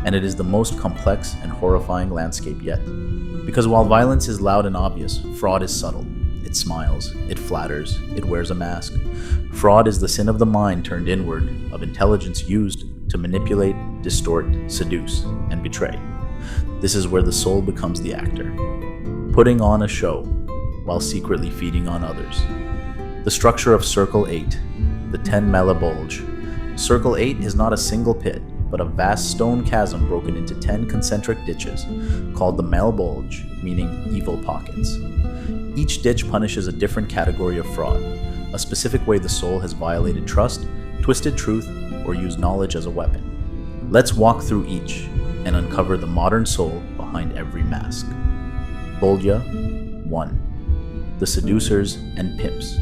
And it is the most complex and horrifying landscape yet. Because while violence is loud and obvious, fraud is subtle. It smiles, it flatters, it wears a mask. Fraud is the sin of the mind turned inward, of intelligence used to manipulate, distort, seduce, and betray. This is where the soul becomes the actor, putting on a show while secretly feeding on others. The structure of Circle 8, the 10 mele bulge. Circle 8 is not a single pit, but a vast stone chasm broken into 10 concentric ditches, called the mele bulge, meaning evil pockets. Each ditch punishes a different category of fraud, a specific way the soul has violated trust, twisted truth, or used knowledge as a weapon. Let's walk through each and uncover the modern soul behind every mask. Bolgia 1. The seducers and pimps.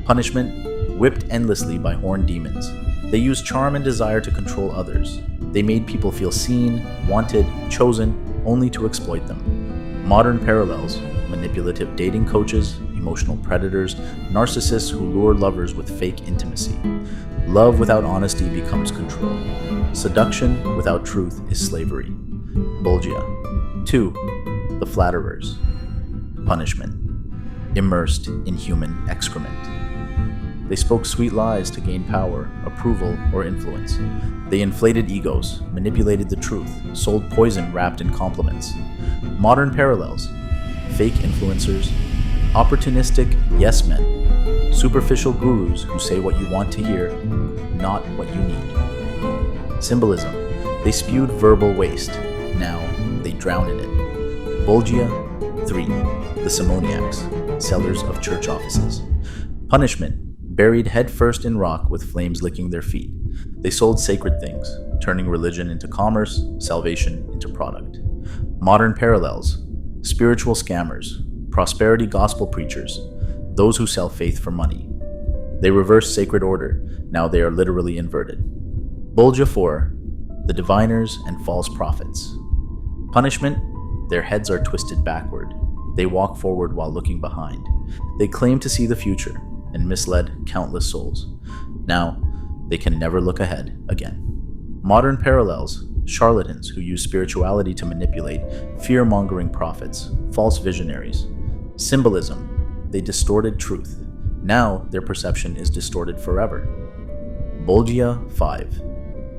Punishment: whipped endlessly by horned demons. They use charm and desire to control others. They made people feel seen, wanted, chosen, only to exploit them. Modern parallels: manipulative dating coaches, emotional predators, narcissists who lure lovers with fake intimacy. Love without honesty becomes control. Seduction without truth is slavery. Bolgia. 2. The flatterers. Punishment: immersed in human excrement. They spoke sweet lies to gain power, approval, or influence. They inflated egos, manipulated the truth, sold poison wrapped in compliments. Modern parallels: fake influencers, opportunistic yes men, superficial gurus who say what you want to hear, not what you need. Symbolism: they spewed verbal waste, now they drown in it. Bolgia. 3. The simoniacs, sellers of church offices. Punishment: buried headfirst in rock with flames licking their feet. They sold sacred things, turning religion into commerce, salvation into product. Modern parallels: spiritual scammers, prosperity gospel preachers, those who sell faith for money. They reversed sacred order, now they are literally inverted. Bolgia. 4. The diviners and false prophets. Punishment: their heads are twisted backward. They walk forward while looking behind. They claim to see the future and misled countless souls. Now, they can never look ahead again. Modern parallels: charlatans who use spirituality to manipulate, fear-mongering prophets, false visionaries. Symbolism: they distorted truth. Now, their perception is distorted forever. Bolgia. 5.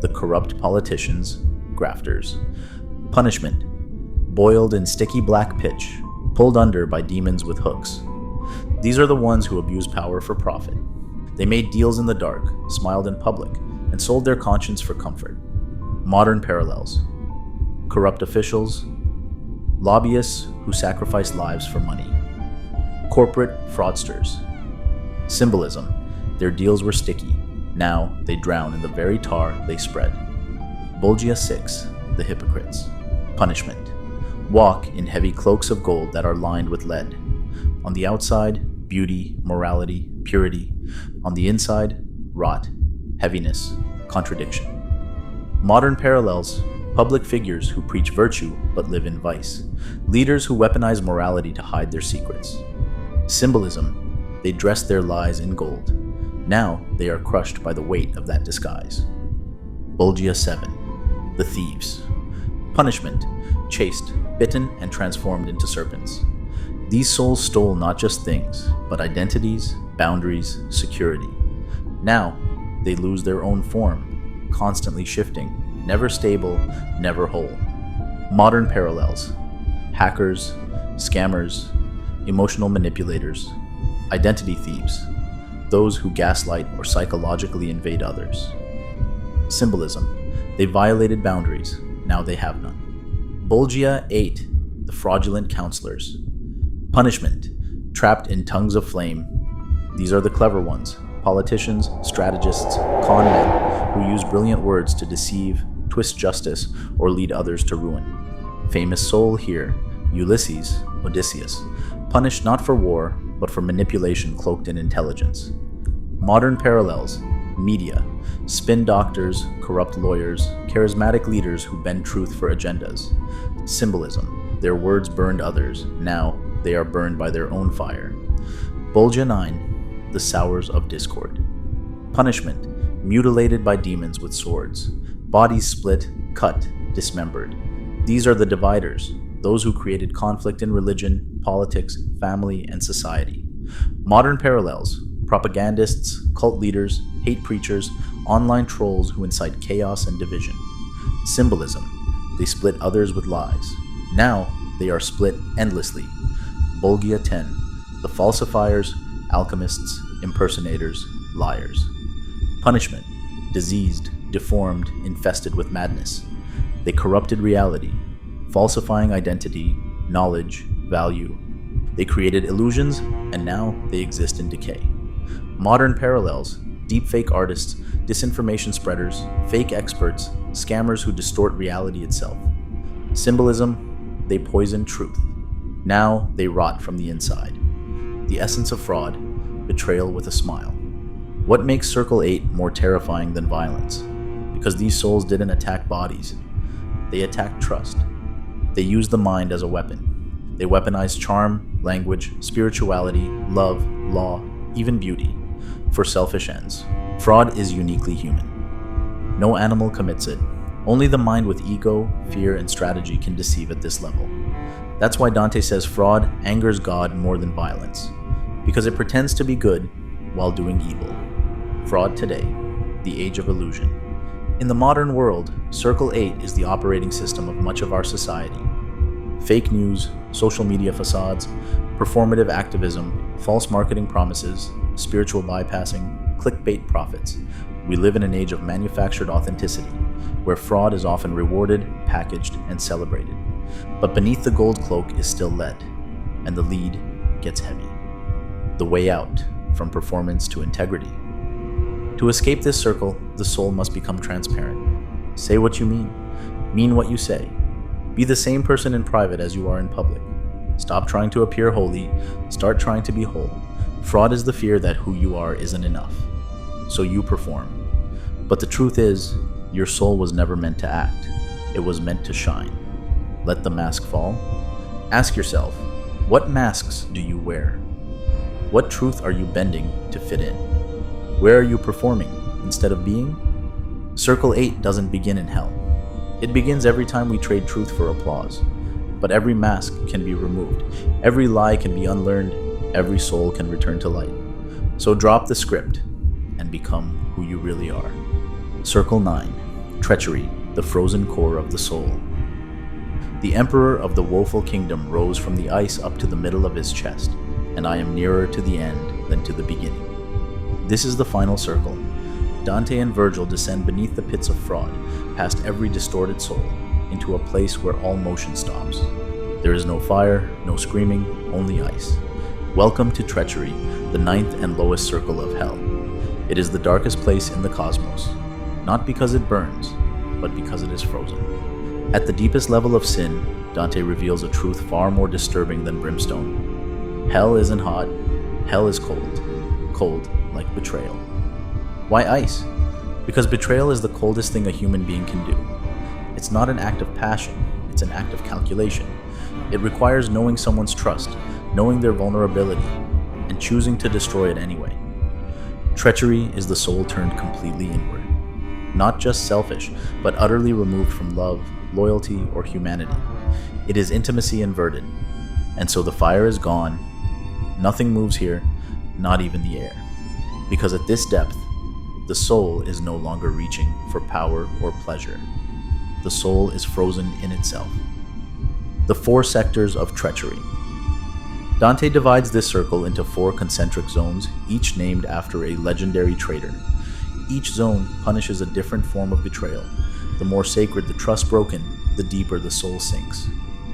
The corrupt politicians, grafters. Punishment: boiled in sticky black pitch, pulled under by demons with hooks. These are the ones who abuse power for profit. They made deals in the dark, smiled in public, and sold their conscience for comfort. Modern parallels: corrupt officials, lobbyists who sacrifice lives for money, corporate fraudsters. Symbolism: their deals were sticky, now they drown in the very tar they spread. Bolgia. 6. The hypocrites. Punishment: walk in heavy cloaks of gold that are lined with lead. On the outside, beauty, morality, purity. On the inside, rot, heaviness, contradiction. Modern parallels: public figures who preach virtue but live in vice. Leaders who weaponize morality to hide their secrets. Symbolism: they dress their lies in gold. Now they are crushed by the weight of that disguise. Bolgia. 7. The thieves. Punishment: chased, bitten, and transformed into serpents. These souls stole not just things, but identities, boundaries, security. Now, they lose their own form, constantly shifting, never stable, never whole. Modern parallels: hackers, scammers, emotional manipulators, identity thieves, those who gaslight or psychologically invade others. Symbolism: they violated boundaries, now they have none. Bolgia. 8. The fraudulent counselors. Punishment: trapped in tongues of flame. These are the clever ones: politicians, strategists, con men who use brilliant words to deceive, twist justice, or lead others to ruin. Famous soul here: Ulysses, Odysseus, punished not for war, but for manipulation cloaked in intelligence. Modern parallels: media, spin doctors, corrupt lawyers, charismatic leaders who bend truth for agendas. Symbolism: their words burned others, now they are burned by their own fire. Bolgia. 9. The sowers of discord. Punishment: mutilated by demons with swords, bodies split, cut, dismembered. These are the dividers, those who created conflict in religion, politics, family, and society. Modern parallels: propagandists, cult leaders, hate preachers, online trolls who incite chaos and division. Symbolism: they split others with lies. Now they are split endlessly. Bolgia. 10. The falsifiers, alchemists, impersonators, liars. Punishment: diseased, deformed, infested with madness. They corrupted reality, falsifying identity, knowledge, value. They created illusions, and now they exist in decay. Modern parallels: deepfake artists, disinformation spreaders, fake experts, scammers who distort reality itself. Symbolism: they poison truth. Now they rot from the inside. The essence of fraud: betrayal with a smile. What makes Circle 8 more terrifying than violence? because these souls didn't attack bodies. They attacked trust. They used the mind as a weapon. They weaponized charm, language, spirituality, love, law, even beauty, for selfish ends. Fraud is uniquely human. No animal commits it. Only the mind with ego, fear, and strategy can deceive at this level. That's why Dante says fraud angers God more than violence, because it pretends to be good while doing evil. Fraud today, the age of illusion. In the modern world, Circle 8 is the operating system of much of our society. Fake news, social media facades, performative activism, false marketing promises, spiritual bypassing, clickbait profits. We live in an age of manufactured authenticity, where fraud is often rewarded, packaged, and celebrated. But beneath the gold cloak is still lead, and the lead gets heavy. The way out, from performance to integrity. To escape this circle, the soul must become transparent. Say what you mean what you say. Be the same person in private as you are in public. Stop trying to appear holy, start trying to be whole. Fraud is the fear that who you are isn't enough, so you perform. But the truth is, your soul was never meant to act. It was meant to shine. Let the mask fall. Ask yourself, what masks do you wear? What truth are you bending to fit in? Where are you performing instead of being? Circle 8 doesn't begin in hell. It begins every time we trade truth for applause. But every mask can be removed. Every lie can be unlearned. Every soul can return to light. So drop the script and become who you really are. Circle 9. Treachery, the frozen core of the soul. The emperor of the woeful kingdom rose from the ice up to the middle of his chest, and I am nearer to the end than to the beginning. This is the final circle. Dante and Virgil descend beneath the pits of fraud, past every distorted soul, into a place where all motion stops. There is no fire, no screaming, only ice. Welcome to treachery, the ninth and lowest circle of hell. It is the darkest place in the cosmos, not because it burns, but because it is frozen. At the deepest level of sin, Dante reveals a truth far more disturbing than brimstone. Hell isn't hot, hell is cold. Cold like betrayal. Why ice? Because betrayal is the coldest thing a human being can do. It's not an act of passion, it's an act of calculation. It requires knowing someone's trust, knowing their vulnerability, and choosing to destroy it anyway. Treachery is the soul turned completely inward. Not just selfish, but utterly removed from love, loyalty, or humanity. It is intimacy inverted. And so the fire is gone. Nothing moves here, not even the air. Because at this depth, the soul is no longer reaching for power or pleasure. The soul is frozen in itself. The 4 sectors of treachery. Dante divides this circle into 4 concentric zones, each named after a legendary traitor. Each zone punishes a different form of betrayal. The more sacred the trust broken, the deeper the soul sinks.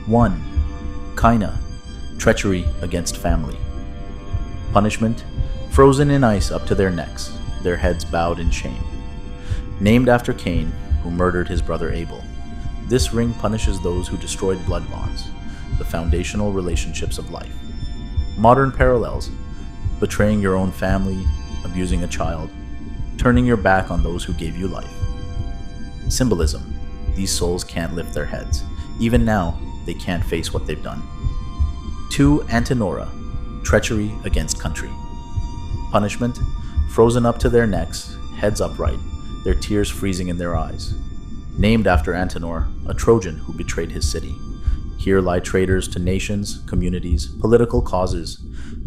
1. Kaina, treachery against family. Punishment, frozen in ice up to their necks, their heads bowed in shame. Named after Cain, who murdered his brother Abel. This ring punishes those who destroyed blood bonds, the foundational relationships of life. Modern parallels, betraying your own family, abusing a child, turning your back on those who gave you life. Symbolism, these souls can't lift their heads. Even now, they can't face what they've done. 2. Antenora, treachery against country. Punishment, frozen up to their necks, heads upright, their tears freezing in their eyes. Named after Antenor, a Trojan who betrayed his city. Here lie traitors to nations, communities, political causes.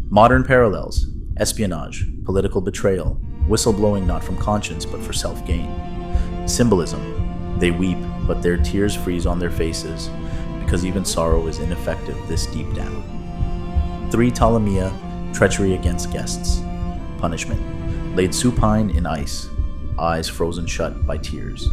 Modern parallels, espionage, political betrayal, whistleblowing not from conscience but for self-gain. Symbolism, they weep, but their tears freeze on their faces, because even sorrow is ineffective this deep down. 3. Ptolemia, treachery against guests. Punishment, laid supine in ice, eyes frozen shut by tears.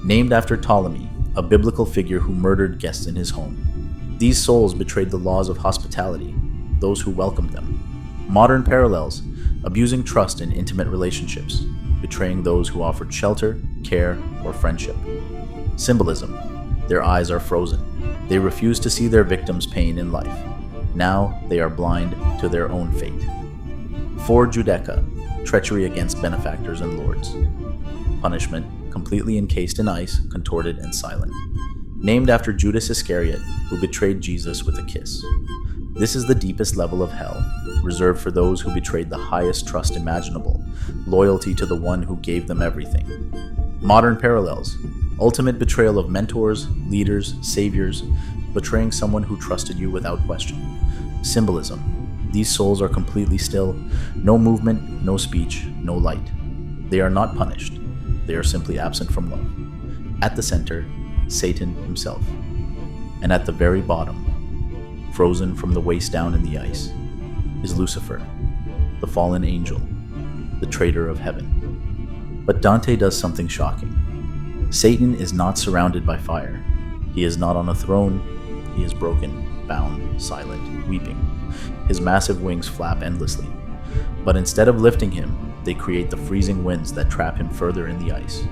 Named after Ptolemy, a biblical figure who murdered guests in his home. These souls betrayed the laws of hospitality, those who welcomed them. Modern parallels, abusing trust in intimate relationships, betraying those who offered shelter, care, or friendship. Symbolism, their eyes are frozen. They refuse to see their victims' pain in life. Now they are blind to their own fate. 4. Judeca, treachery against benefactors and lords. Punishment, completely encased in ice, contorted and silent. Named after Judas Iscariot, who betrayed Jesus with a kiss. This is the deepest level of hell, reserved for those who betrayed the highest trust imaginable, loyalty to the one who gave them everything. Modern parallels: ultimate betrayal of mentors, leaders, saviors, betraying someone who trusted you without question. Symbolism: these souls are completely still, no movement, no speech, no light. They are not punished, they are simply absent from love. At the center, Satan himself. And at the very bottom, frozen from the waist down in the ice, is Lucifer, the fallen angel, the traitor of heaven. But Dante does something shocking. Satan is not surrounded by fire. He is not on a throne. He is broken, bound, silent, weeping. His massive wings flap endlessly. But instead of lifting him, they create the freezing winds that trap him further in the ice.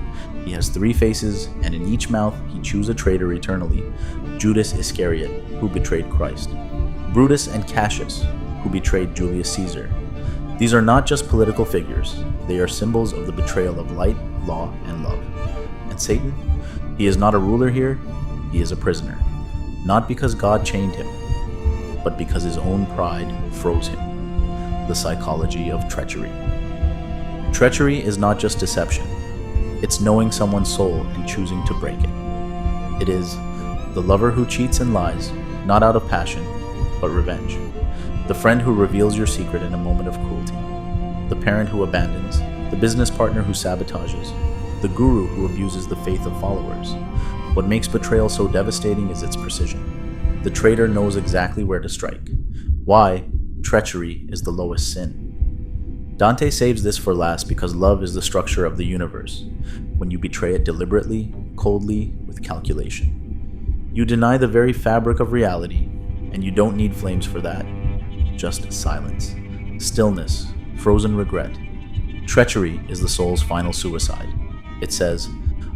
He has 3 faces, and in each mouth he chews a traitor eternally: Judas Iscariot, who betrayed Christ; Brutus and Cassius, who betrayed Julius Caesar. These are not just political figures, they are symbols of the betrayal of light, law, and love. And Satan? He is not a ruler here, he is a prisoner. Not because God chained him, but because his own pride froze him. The psychology of treachery. Treachery is not just deception. It's knowing someone's soul and choosing to break it. It is the lover who cheats and lies, not out of passion, but revenge. The friend who reveals your secret in a moment of cruelty. The parent who abandons. The business partner who sabotages. The guru who abuses the faith of followers. What makes betrayal so devastating is its precision. The traitor knows exactly where to strike. Why? Treachery is the lowest sin. Dante saves this for last because love is the structure of the universe. When you betray it deliberately, coldly, with calculation. You deny the very fabric of reality, and you don't need flames for that. Just silence, stillness, frozen regret. Treachery is the soul's final suicide. It says,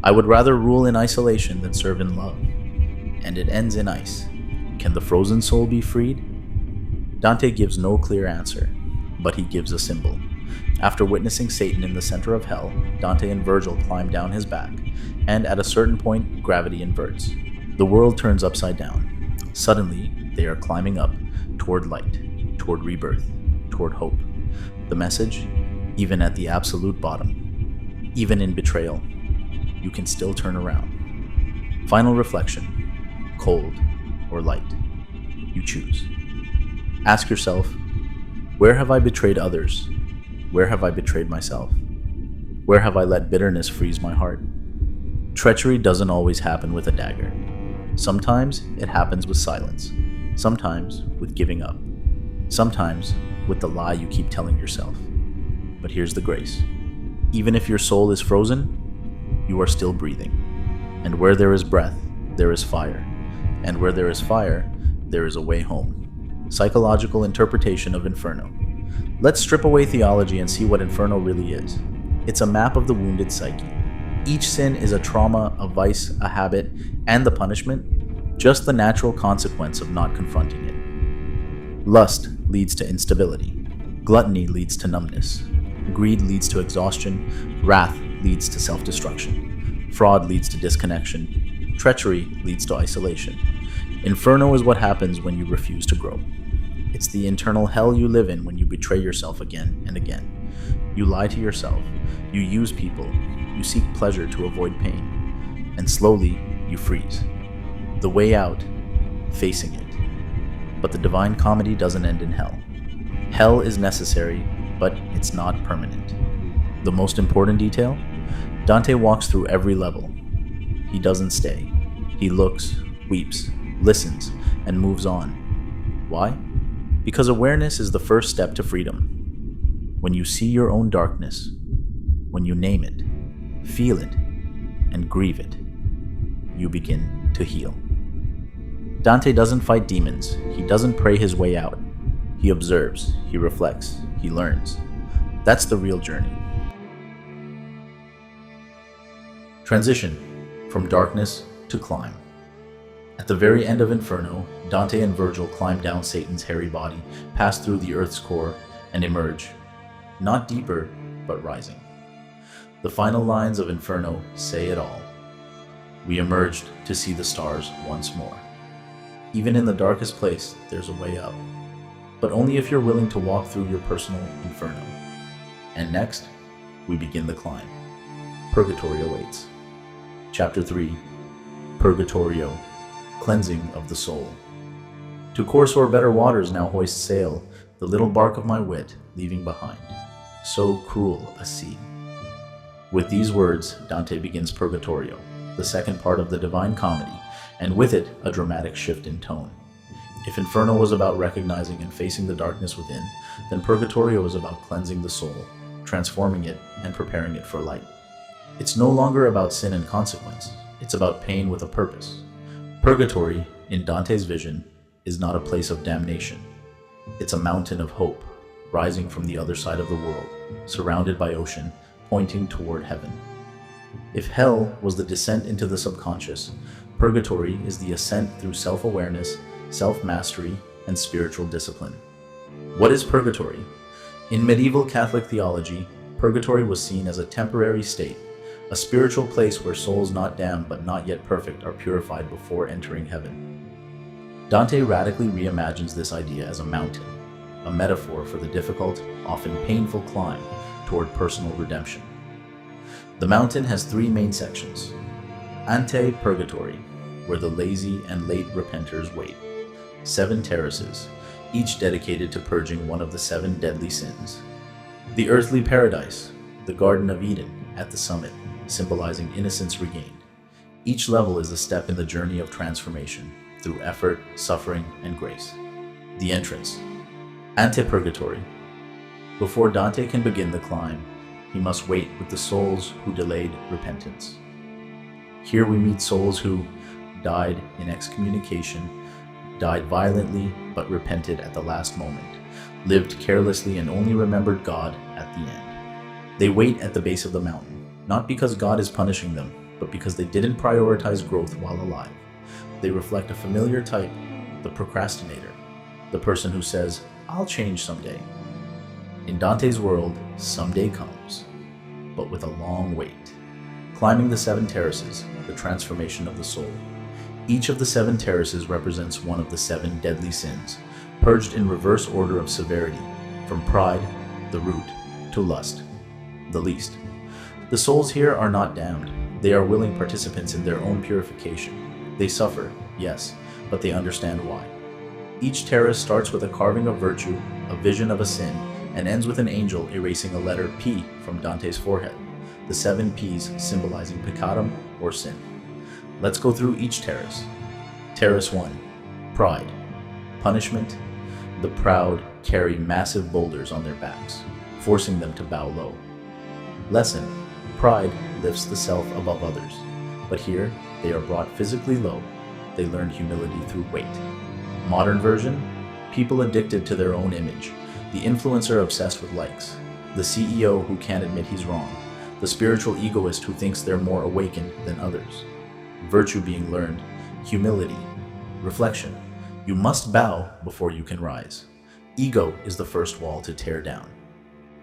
"I would rather rule in isolation than serve in love." And it ends in ice. Can the frozen soul be freed? Dante gives no clear answer, but he gives a symbol. After witnessing Satan in the center of hell, Dante and Virgil climb down his back, and at a certain point, gravity inverts. The world turns upside down. Suddenly, they are climbing up, toward light, toward rebirth, toward hope. The message? Even at the absolute bottom, even in betrayal, you can still turn around. Final reflection: cold or light? You choose. Ask yourself, where have I betrayed others? Where have I betrayed myself? Where have I let bitterness freeze my heart? Treachery doesn't always happen with a dagger. Sometimes it happens with silence. Sometimes with giving up. Sometimes with the lie you keep telling yourself. But here's the grace. Even if your soul is frozen, you are still breathing. And where there is breath, there is fire. And where there is fire, there is a way home. Psychological interpretation of Inferno. Let's strip away theology and see what Inferno really is. It's a map of the wounded psyche. Each sin is a trauma, a vice, a habit, and the punishment, just the natural consequence of not confronting it. Lust leads to instability. Gluttony leads to numbness. Greed leads to exhaustion. Wrath leads to self-destruction. Fraud leads to disconnection. Treachery leads to isolation. Inferno is what happens when you refuse to grow. It's the internal hell you live in when you betray yourself again and again. You lie to yourself. You use people. You seek pleasure to avoid pain. And slowly, you freeze. The way out, facing it. But the Divine Comedy doesn't end in hell. Hell is necessary, but it's not permanent. The most important detail? Dante walks through every level. He doesn't stay. He looks, weeps, listens, and moves on. Why? Because awareness is the first step to freedom. When you see your own darkness, when you name it, feel it, and grieve it, you begin to heal. Dante doesn't fight demons. He doesn't pray his way out. He observes, he reflects, he learns. That's the real journey. Transition from darkness to climb. At the very end of Inferno, Dante and Virgil climb down Satan's hairy body, pass through the Earth's core, and emerge. Not deeper, but rising. The final lines of Inferno say it all. We emerged to see the stars once more. Even in the darkest place, there's a way up, but only if you're willing to walk through your personal inferno. And next, we begin the climb. Purgatory awaits. Chapter 3, Purgatorio, Cleansing of the Soul. To course o'er better waters now hoist sail, the little bark of my wit leaving behind. So cruel a sea. With these words, Dante begins Purgatorio, the second part of the Divine Comedy, and with it, a dramatic shift in tone. If Inferno was about recognizing and facing the darkness within, then Purgatorio is about cleansing the soul, transforming it, and preparing it for light. It's no longer about sin and consequence, it's about pain with a purpose. Purgatory, in Dante's vision, is not a place of damnation. It's a mountain of hope, rising from the other side of the world, surrounded by ocean, pointing toward heaven. If hell was the descent into the subconscious, Purgatory is the ascent through self-awareness, self-mastery, and spiritual discipline. What is purgatory? In medieval Catholic theology, purgatory was seen as a temporary state, a spiritual place where souls not damned but not yet perfect are purified before entering heaven. Dante radically reimagines this idea as a mountain, a metaphor for the difficult, often painful climb toward personal redemption. The mountain has three main sections. Ante Purgatory, where the lazy and late repenters wait. 7 terraces, each dedicated to purging one of the 7 deadly sins. The earthly paradise, the Garden of Eden at the summit, symbolizing innocence regained. Each level is a step in the journey of transformation through effort, suffering, and grace. The entrance, Ante Purgatory. Before Dante can begin the climb, he must wait with the souls who delayed repentance. Here we meet souls who died in excommunication, died violently but repented at the last moment, lived carelessly and only remembered God at the end. They wait at the base of the mountain, not because God is punishing them, but because they didn't prioritize growth while alive. They reflect a familiar type, the procrastinator, the person who says, "I'll change someday." In Dante's world, someday comes, but with a long wait. Climbing the 7 terraces, the transformation of the soul. Each of the 7 terraces represents one of the 7 deadly sins, purged in reverse order of severity, from pride, the root, to lust, the least. The souls here are not damned. They are willing participants in their own purification. They suffer, yes, but they understand why. Each terrace starts with a carving of virtue, a vision of a sin, and ends with an angel erasing a letter P from Dante's forehead, the 7 P's symbolizing peccatum, or sin. Let's go through each terrace. Terrace 1, Pride. Punishment. The proud carry massive boulders on their backs, forcing them to bow low. Lesson. Pride lifts the self above others, but here they are brought physically low. They learn humility through weight. Modern version. People addicted to their own image, the influencer obsessed with likes, the CEO who can't admit he's wrong, the spiritual egoist who thinks they're more awakened than others. Virtue being learned, humility, reflection. You must bow before you can rise. Ego is the first wall to tear down.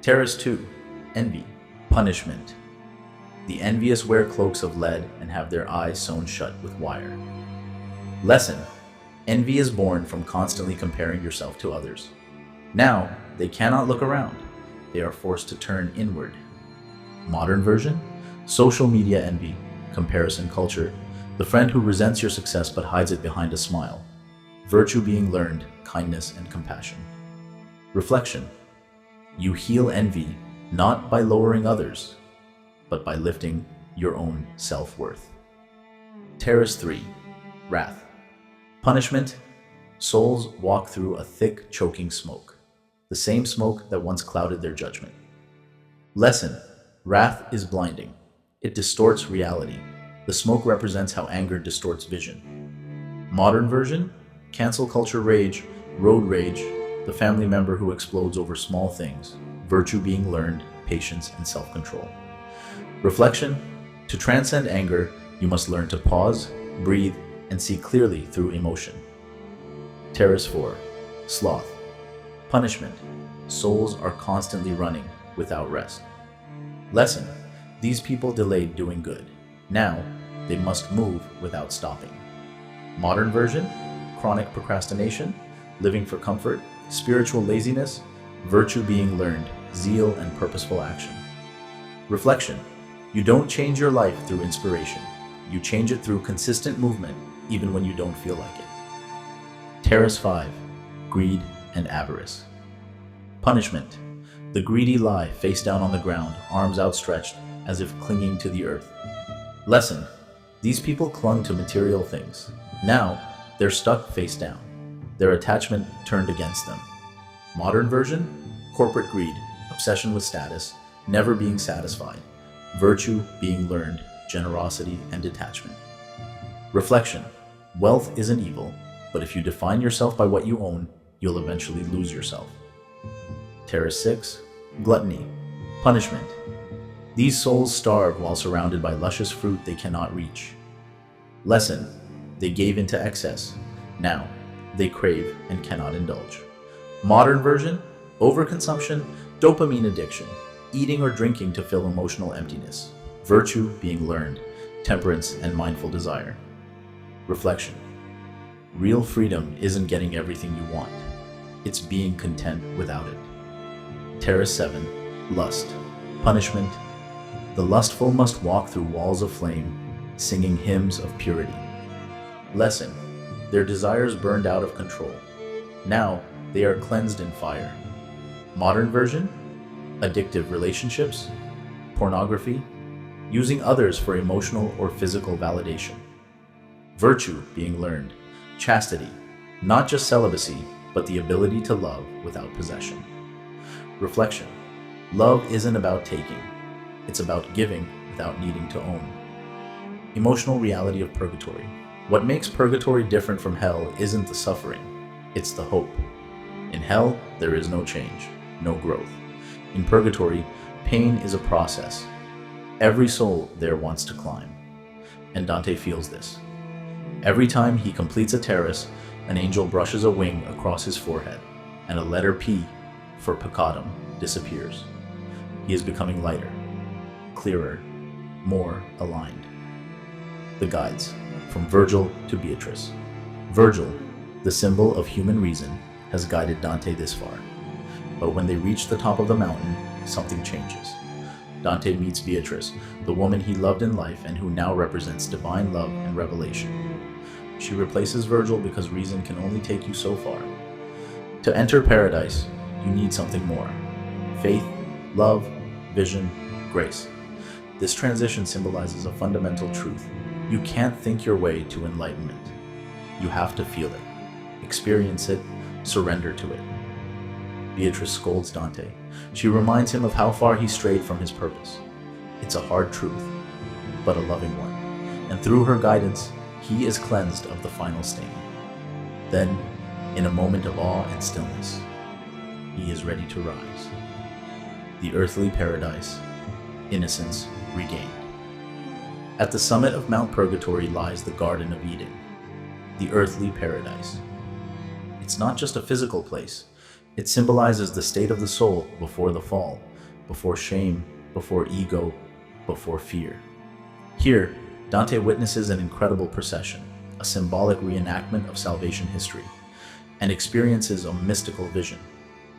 Terrace 2, Envy, punishment. The envious wear cloaks of lead and have their eyes sewn shut with wire. Lesson. Envy is born from constantly comparing yourself to others. Now, they cannot look around. They are forced to turn inward. Modern version. Social media envy, comparison culture, the friend who resents your success but hides it behind a smile. Virtue being learned, kindness and compassion. Reflection. You heal envy not by lowering others, but by lifting your own self-worth. Terrace 3, Wrath. Punishment. Souls walk through a thick, choking smoke, the same smoke that once clouded their judgment. Lesson. Wrath is blinding. It distorts reality. The smoke represents how anger distorts vision. Modern version. Cancel culture rage, road rage, the family member who explodes over small things, virtue being learned, patience and self-control. Reflection. To transcend anger, you must learn to pause, breathe, and see clearly through emotion. Terrace 4, Sloth. Punishment. Souls are constantly running without rest. Lesson. These people delayed doing good. Now, they must move without stopping. Modern version: chronic procrastination, living for comfort, spiritual laziness, virtue being learned, zeal and purposeful action. Reflection: you don't change your life through inspiration. You change it through consistent movement, even when you don't feel like it. Terrace 5: greed and avarice. Punishment: the greedy lie face down on the ground, arms outstretched, as if clinging to the earth. Lesson: these people clung to material things. Now, they're stuck face down, their attachment turned against them. Modern version: corporate greed, obsession with status, never being satisfied, virtue being learned, generosity and detachment. Reflection: wealth isn't evil, but if you define yourself by what you own, you'll eventually lose yourself. Terrace 6: gluttony, punishment. These souls starve while surrounded by luscious fruit they cannot reach. Lesson: they gave into excess. Now, they crave and cannot indulge. Modern version: overconsumption, dopamine addiction, eating or drinking to fill emotional emptiness, virtue being learned, temperance and mindful desire. Reflection: real freedom isn't getting everything you want. It's being content without it. Terrace 7: lust, punishment. The lustful must walk through walls of flame, singing hymns of purity. Lesson: their desires burned out of control. Now they are cleansed in fire. Modern version: addictive relationships, pornography, using others for emotional or physical validation. Virtue being learned, chastity, not just celibacy, but the ability to love without possession. Reflection: love isn't about taking, it's about giving without needing to own. Emotional reality of purgatory. What makes purgatory different from hell isn't the suffering, it's the hope. In hell, there is no change, no growth. In purgatory, pain is a process. Every soul there wants to climb, and Dante feels this. Every time he completes a terrace, an angel brushes a wing across his forehead, and a letter P for peccatum disappears. He is becoming lighter, clearer, more aligned. The guides, from Virgil to Beatrice. Virgil, the symbol of human reason, has guided Dante this far. But when they reach the top of the mountain, something changes. Dante meets Beatrice, the woman he loved in life and who now represents divine love and revelation. She replaces Virgil because reason can only take you so far. To enter paradise, you need something more: faith, love, vision, grace. This transition symbolizes a fundamental truth. You can't think your way to enlightenment. You have to feel it, experience it, surrender to it. Beatrice scolds Dante. She reminds him of how far he strayed from his purpose. It's a hard truth, but a loving one. And through her guidance, he is cleansed of the final stain. Then, in a moment of awe and stillness, he is ready to rise. The earthly paradise, innocence regained. At the summit of Mount Purgatory lies the Garden of Eden, the earthly paradise. It's not just a physical place. It symbolizes the state of the soul before the fall, before shame, before ego, before fear. Here, Dante witnesses an incredible procession, a symbolic reenactment of salvation history, and experiences a mystical vision.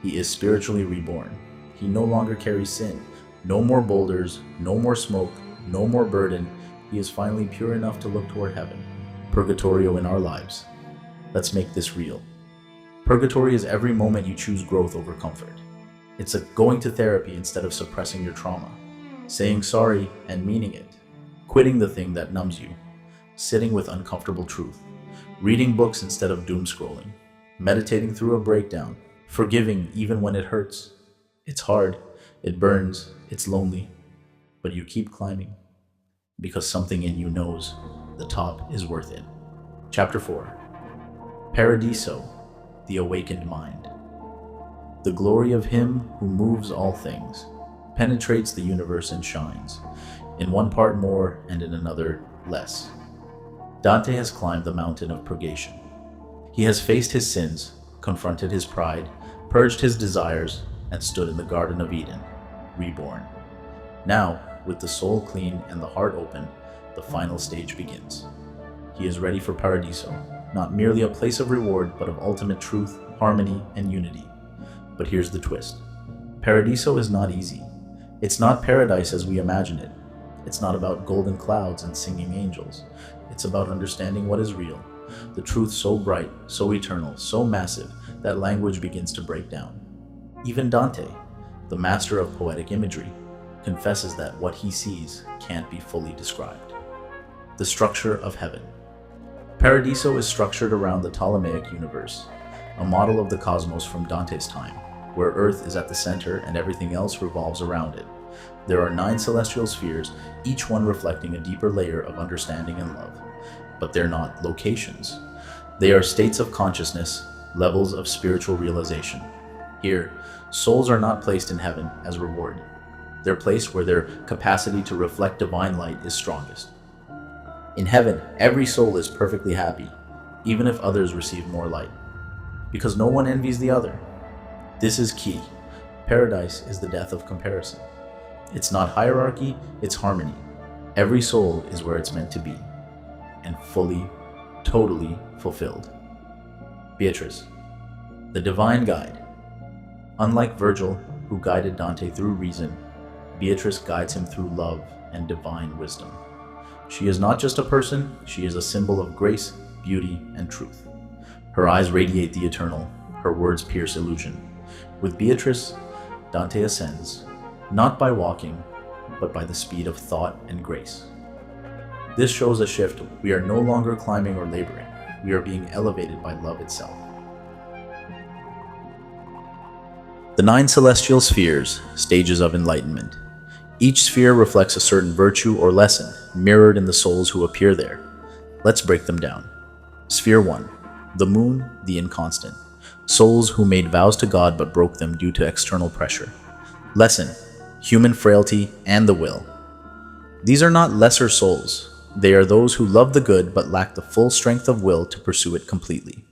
He is spiritually reborn. He no longer carries sin. No more boulders, no more smoke, no more burden. He is finally pure enough to look toward heaven. Purgatorio in our lives. Let's make this real. Purgatory is every moment you choose growth over comfort. It's a going to therapy instead of suppressing your trauma, saying sorry and meaning it, quitting the thing that numbs you, sitting with uncomfortable truth, reading books instead of doom scrolling, meditating through a breakdown, forgiving even when it hurts. It's hard, it burns, it's lonely, but you keep climbing because something in you knows the top is worth it. Chapter 4. Paradiso, the awakened mind. The glory of him who moves all things, penetrates the universe and shines, in one part more and in another less. Dante has climbed the mountain of purgation. He has faced his sins, confronted his pride, purged his desires, and stood in the Garden of Eden, reborn. Now, With the soul clean and the heart open, the final stage begins. He is ready for Paradiso, not merely a place of reward, but of ultimate truth, harmony, and unity. But here's the twist. Paradiso is not easy. It's not paradise as we imagine it. It's not about golden clouds and singing angels. It's about understanding what is real, the truth so bright, so eternal, so massive that language begins to break down. Even Dante, the master of poetic imagery, confesses that what he sees can't be fully described. The structure of heaven. Paradiso is structured around the Ptolemaic universe, a model of the cosmos from Dante's time, where Earth is at the center and everything else revolves around it. There are 9 celestial spheres, each one reflecting a deeper layer of understanding and love. But they're not locations. They are states of consciousness, levels of spiritual realization. Here, souls are not placed in heaven as reward. They're placed where their capacity to reflect divine light is strongest. In heaven, every soul is perfectly happy, even if others receive more light, because no one envies the other. This is key. Paradise is the death of comparison. It's not hierarchy, it's harmony. Every soul is where it's meant to be, and fully, totally fulfilled. Beatrice, the divine guide. Unlike Virgil, who guided Dante through reason, Beatrice guides him through love and divine wisdom. She is not just a person, she is a symbol of grace, beauty, and truth. Her eyes radiate the eternal, her words pierce illusion. With Beatrice, Dante ascends, not by walking, but by the speed of thought and grace. This shows a shift. We are no longer climbing or laboring. We are being elevated by love itself. The 9 celestial spheres, stages of enlightenment. Each sphere reflects a certain virtue or lesson, mirrored in the souls who appear there. Let's break them down. Sphere 1. The moon, the inconstant. Souls who made vows to God but broke them due to external pressure. Lesson. Human frailty and the will. These are not lesser souls. They are those who love the good but lack the full strength of will to pursue it completely.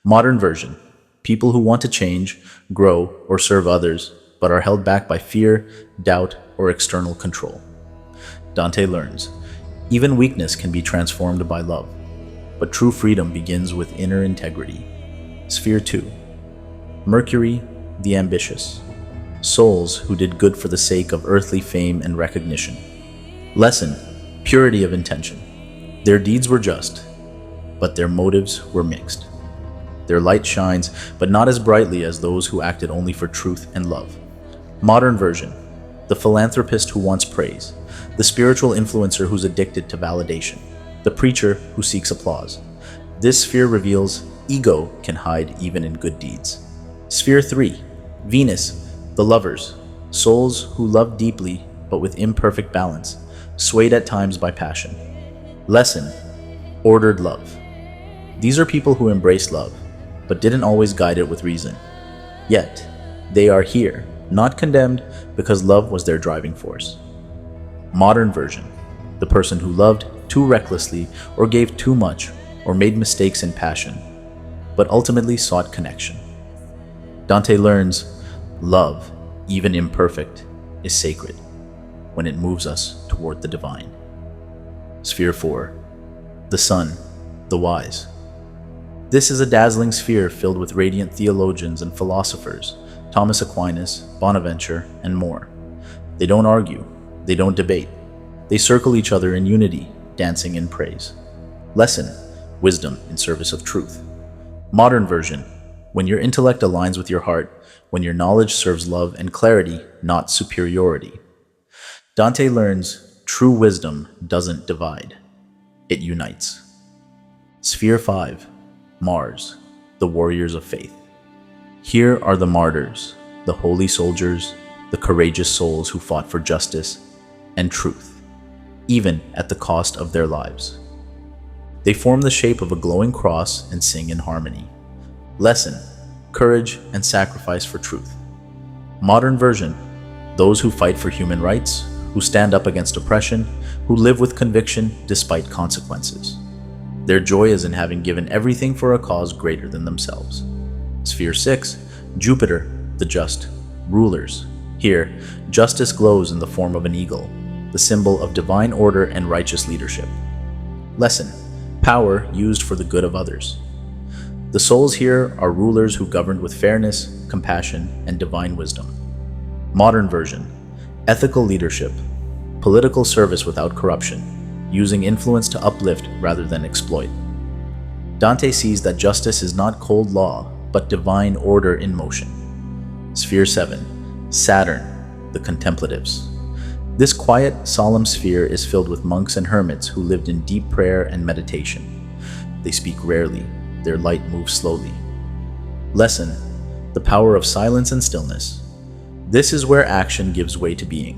Modern version. People who want to change, grow, or serve others, but are held back by fear, doubt, or external control. Dante learns, even weakness can be transformed by love, but true freedom begins with inner integrity. Sphere 2. Mercury, the ambitious. Souls who did good for the sake of earthly fame and recognition. Lesson, purity of intention. Their deeds were just, but their motives were mixed. Their light shines, but not as brightly as those who acted only for truth and love. Modern version, the philanthropist who wants praise, the spiritual influencer who's addicted to validation, the preacher who seeks applause. This sphere reveals ego can hide even in good deeds. Sphere 3, Venus, the lovers, souls who love deeply but with imperfect balance, swayed at times by passion. Lesson, ordered love. These are people who embrace love, but didn't always guide it with reason. Yet, they are here, not condemned, because love was their driving force. Modern version, the person who loved too recklessly or gave too much or made mistakes in passion, but ultimately sought connection. Dante learns, love, even imperfect, is sacred when it moves us toward the divine. Sphere 4. The sun, the wise. This is a dazzling sphere filled with radiant theologians and philosophers, Thomas Aquinas, Bonaventure, and more. They don't argue, they don't debate. They circle each other in unity, dancing in praise. Lesson, wisdom in service of truth. Modern version, when your intellect aligns with your heart, when your knowledge serves love and clarity, not superiority. Dante learns true wisdom doesn't divide, it unites. Sphere 5, Mars, the warriors of faith. Here are the martyrs, the holy soldiers, the courageous souls who fought for justice and truth, even at the cost of their lives. They form the shape of a glowing cross and sing in harmony. Lesson, courage and sacrifice for truth. Modern version, those who fight for human rights, who stand up against oppression, who live with conviction despite consequences. Their joy is in having given everything for a cause greater than themselves. Sphere 6, Jupiter, the just, rulers. Here, justice glows in the form of an eagle, the symbol of divine order and righteous leadership. Lesson: power used for the good of others. The souls here are rulers who governed with fairness, compassion, and divine wisdom. Modern version: ethical leadership, political service without corruption, using influence to uplift rather than exploit. Dante sees that justice is not cold law, but divine order in motion. Sphere 7. Saturn, the contemplatives. This quiet, solemn sphere is filled with monks and hermits who lived in deep prayer and meditation. They speak rarely, their light moves slowly. Lesson: the power of silence and stillness. This is where action gives way to being.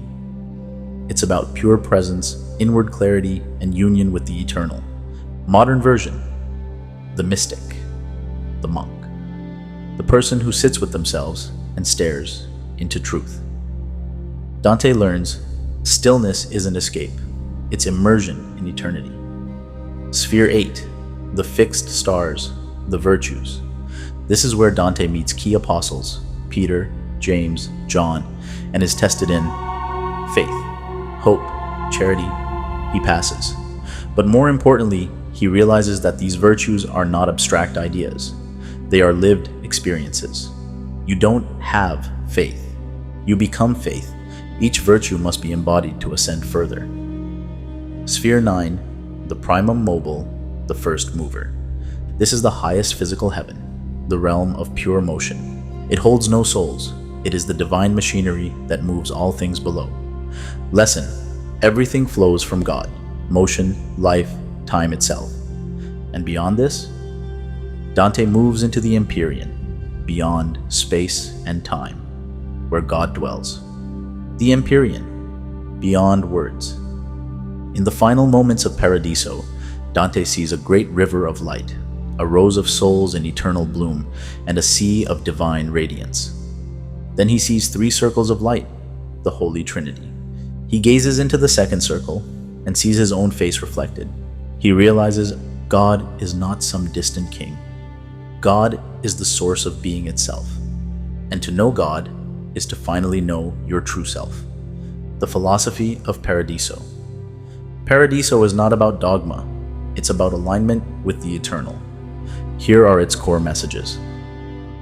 It's about pure presence, inward clarity, and union with the eternal. Modern version: the mystic, the monk, the person who sits with themselves and stares into truth. Dante learns stillness isn't escape, it's immersion in eternity. Sphere 8, the fixed stars, the virtues. This is where Dante meets key apostles, Peter, James, John, and is tested in faith, hope, charity. He passes. But more importantly, he realizes that these virtues are not abstract ideas. They are lived experiences. You don't have faith. You become faith. Each virtue must be embodied to ascend further. Sphere 9, the primum mobile, the first mover. This is the highest physical heaven, the realm of pure motion. It holds no souls. It is the divine machinery that moves all things below. Lesson: everything flows from God, motion, life, time itself. And beyond this, Dante moves into the Empyrean, beyond space and time, where God dwells. The Empyrean, beyond words. In the final moments of Paradiso, Dante sees a great river of light, a rose of souls in eternal bloom, and a sea of divine radiance. Then he sees 3 circles of light, the Holy Trinity. He gazes into the second circle and sees his own face reflected. He realizes God is not some distant king. God is the source of being itself. And to know God is to finally know your true self. The philosophy of Paradiso. Paradiso is not about dogma. It's about alignment with the eternal. Here are its core messages.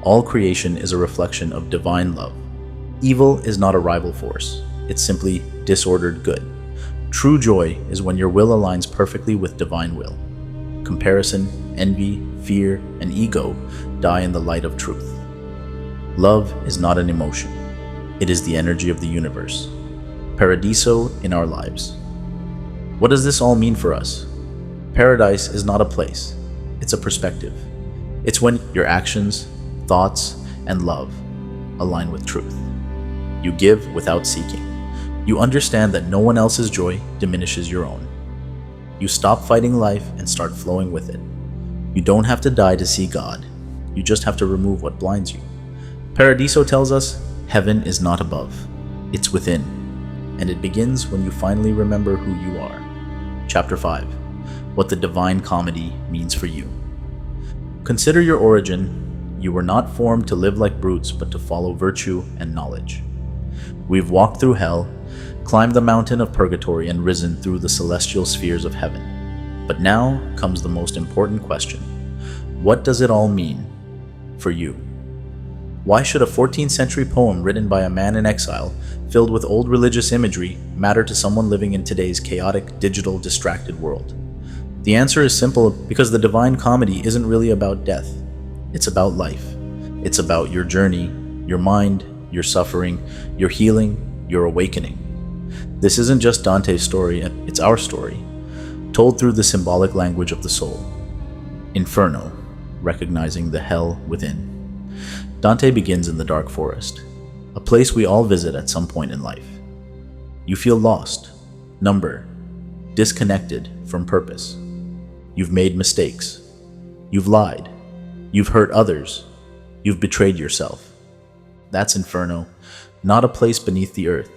All creation is a reflection of divine love. Evil is not a rival force. It's simply disordered good. True joy is when your will aligns perfectly with divine will. Comparison, envy, fear, and ego die in the light of truth. Love is not an emotion. It is the energy of the universe. Paradiso in our lives. What does this all mean for us? Paradise is not a place. It's a perspective. It's when your actions, thoughts, and love align with truth. You give without seeking. You understand that no one else's joy diminishes your own. You stop fighting life and start flowing with it. You don't have to die to see God. You just have to remove what blinds you. Paradiso tells us heaven is not above. It's within. And it begins when you finally remember who you are. Chapter 5. What the Divine Comedy means for you. Consider your origin. You were not formed to live like brutes, but to follow virtue and knowledge. We've walked through hell, climbed the mountain of purgatory, and risen through the celestial spheres of heaven. But now comes the most important question. What does it all mean for you? Why should a 14th century poem written by a man in exile, filled with old religious imagery, matter to someone living in today's chaotic, digital, distracted world? The answer is simple: because the Divine Comedy isn't really about death. It's about life. It's about your journey, your mind, your suffering, your healing, your awakening. This isn't just Dante's story, it's our story, told through the symbolic language of the soul. Inferno, recognizing the hell within. Dante begins in the dark forest, a place we all visit at some point in life. You feel lost, numbered, disconnected from purpose. You've made mistakes. You've lied. You've hurt others. You've betrayed yourself. That's Inferno, not a place beneath the earth,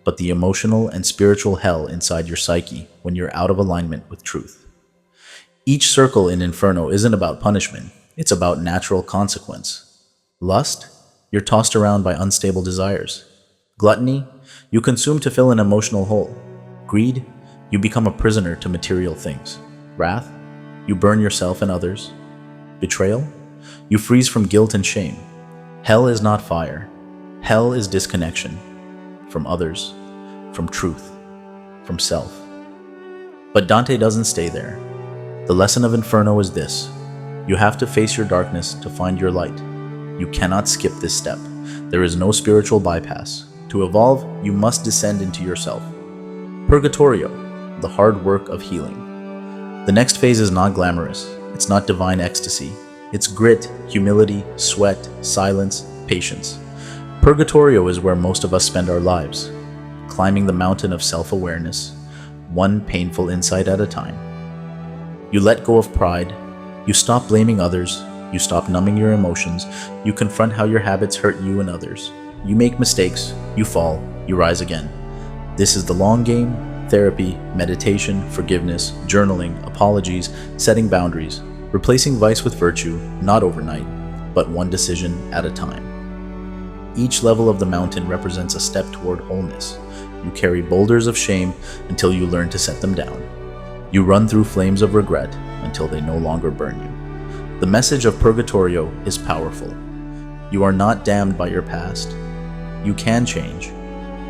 but the emotional and spiritual hell inside your psyche when you're out of alignment with truth. Each circle in Inferno isn't about punishment, it's about natural consequence. Lust, you're tossed around by unstable desires. Gluttony, you consume to fill an emotional hole. Greed, you become a prisoner to material things. Wrath, you burn yourself and others. Betrayal, you freeze from guilt and shame. Hell is not fire. Hell is disconnection from others, from truth, from self. But Dante doesn't stay there. The lesson of Inferno is this: you have to face your darkness to find your light. You cannot skip this step. There is no spiritual bypass. To evolve, you must descend into yourself. Purgatorio, the hard work of healing. The next phase is not glamorous. It's not divine ecstasy. It's grit, humility, sweat, silence, patience. Purgatorio is where most of us spend our lives, climbing the mountain of self-awareness, one painful insight at a time. You let go of pride. You stop blaming others. You stop numbing your emotions. You confront how your habits hurt you and others. You make mistakes. You fall. You rise again. This is the long game: therapy, meditation, forgiveness, journaling, apologies, setting boundaries, replacing vice with virtue, not overnight, but one decision at a time. Each level of the mountain represents a step toward wholeness. You carry boulders of shame until you learn to set them down. You run through flames of regret until they no longer burn you. The message of Purgatorio is powerful. You are not damned by your past. You can change,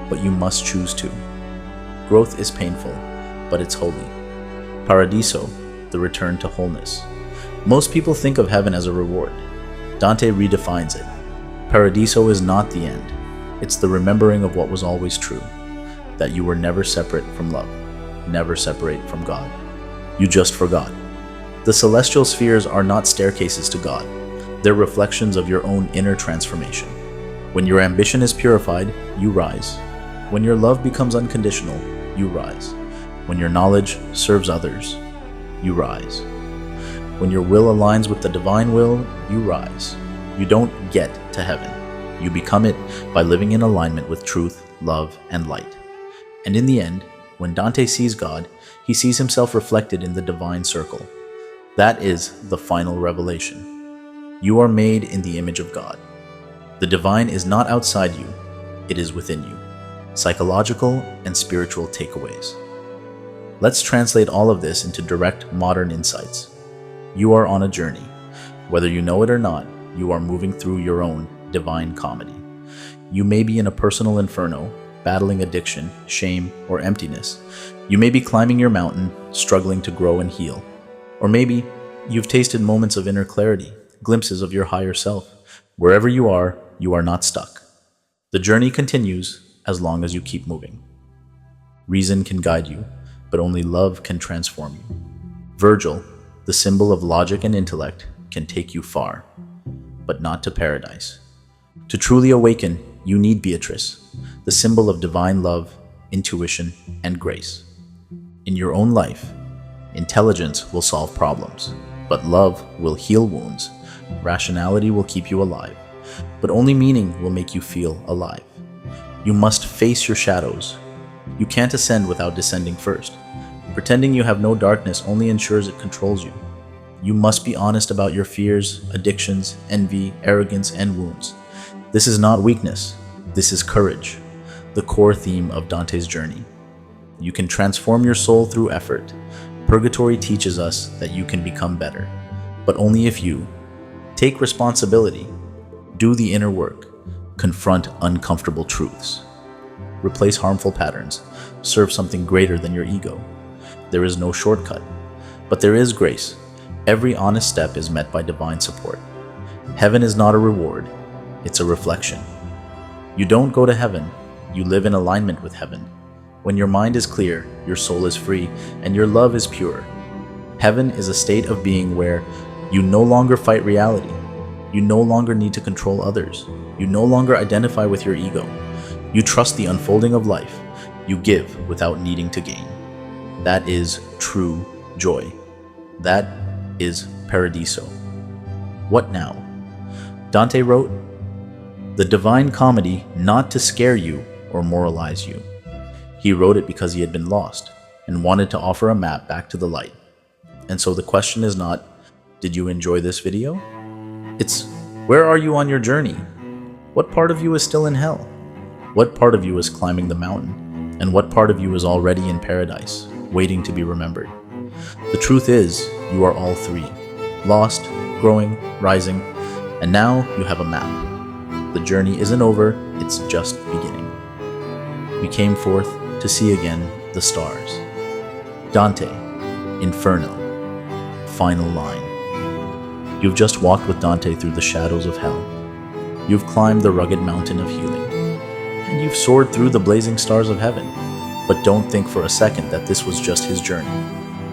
but you must choose to. Growth is painful, but it's holy. Paradiso, the return to wholeness. Most people think of heaven as a reward. Dante redefines it. Paradiso is not the end. It's the remembering of what was always true, that you were never separate from love, never separate from God. You just forgot. The celestial spheres are not staircases to God. They're reflections of your own inner transformation. When your ambition is purified, you rise. When your love becomes unconditional, you rise. When your knowledge serves others, you rise. When your will aligns with the divine will, you rise. You don't get to heaven. You become it by living in alignment with truth, love, and light. And in the end, when Dante sees God, he sees himself reflected in the divine circle. That is the final revelation. You are made in the image of God. The divine is not outside you, it is within you. Psychological and spiritual takeaways. Let's translate all of this into direct modern insights. You are on a journey. Whether you know it or not, you are moving through your own divine comedy. You may be in a personal inferno, battling addiction, shame, or emptiness. You may be climbing your mountain, struggling to grow and heal. Or maybe you've tasted moments of inner clarity, glimpses of your higher self. Wherever you are not stuck. The journey continues as long as you keep moving. Reason can guide you, but only love can transform you. Virgil, the symbol of logic and intellect, can take you far, but not to paradise. To truly awaken, you need Beatrice, the symbol of divine love, intuition, and grace. In your own life, intelligence will solve problems, but love will heal wounds. Rationality will keep you alive, but only meaning will make you feel alive. You must face your shadows. You can't ascend without descending first. Pretending you have no darkness only ensures it controls you. You must be honest about your fears, addictions, envy, arrogance, and wounds. This is not weakness. This is courage, the core theme of Dante's journey. You can transform your soul through effort. Purgatory teaches us that you can become better, but only if you take responsibility, do the inner work, confront uncomfortable truths, replace harmful patterns, serve something greater than your ego. There is no shortcut, but there is grace. Every honest step is met by divine support. Heaven is not a reward, it's a reflection. You don't go to heaven, you live in alignment with heaven. When your mind is clear, your soul is free, and your love is pure. Heaven is a state of being where you no longer fight reality. You no longer need to control others. You no longer identify with your ego. You trust the unfolding of life. You give without needing to gain. That is true joy. That is Paradiso. What now? Dante wrote, "The divine comedy not to scare you or moralize you." He wrote it because he had been lost and wanted to offer a map back to the light. And so the question is not, did you enjoy this video? It's, where are you on your journey? What part of you is still in hell? What part of you is climbing the mountain? And what part of you is already in paradise, waiting to be remembered? The truth is, you are all three: lost, growing, rising, and now you have a map. The journey isn't over, it's just beginning. We came forth to see again the stars. Dante, Inferno, final line. You've just walked with Dante through the shadows of hell. You've climbed the rugged mountain of healing. And you've soared through the blazing stars of heaven. But don't think for a second that this was just his journey,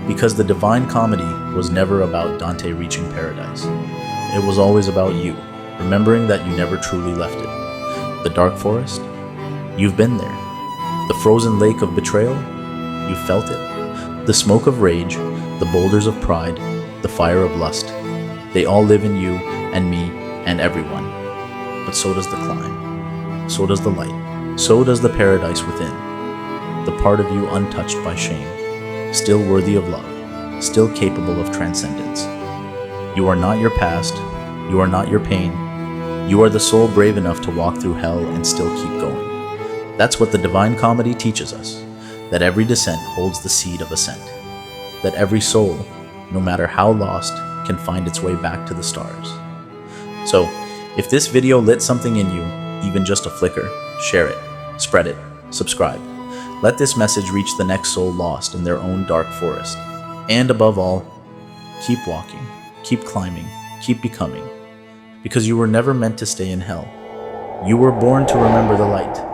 because the Divine Comedy was never about Dante reaching paradise. It was always about you, remembering that you never truly left it. The dark forest? You've been there. The frozen lake of betrayal? You felt it. The smoke of rage, the boulders of pride, the fire of lust. They all live in you and me and everyone. But so does the climb. So does the light. So does the paradise within. The part of you untouched by shame, still worthy of love, still capable of transcendence. You are not your past. You are not your pain. You are the soul brave enough to walk through hell and still keep going. That's what the Divine Comedy teaches us, that every descent holds the seed of ascent, that every soul, no matter how lost, can find its way back to the stars. So, if this video lit something in you, even just a flicker, share it, spread it, subscribe. Let this message reach the next soul lost in their own dark forest. And above all, keep walking, keep climbing, keep becoming, because you were never meant to stay in hell. You were born to remember the light.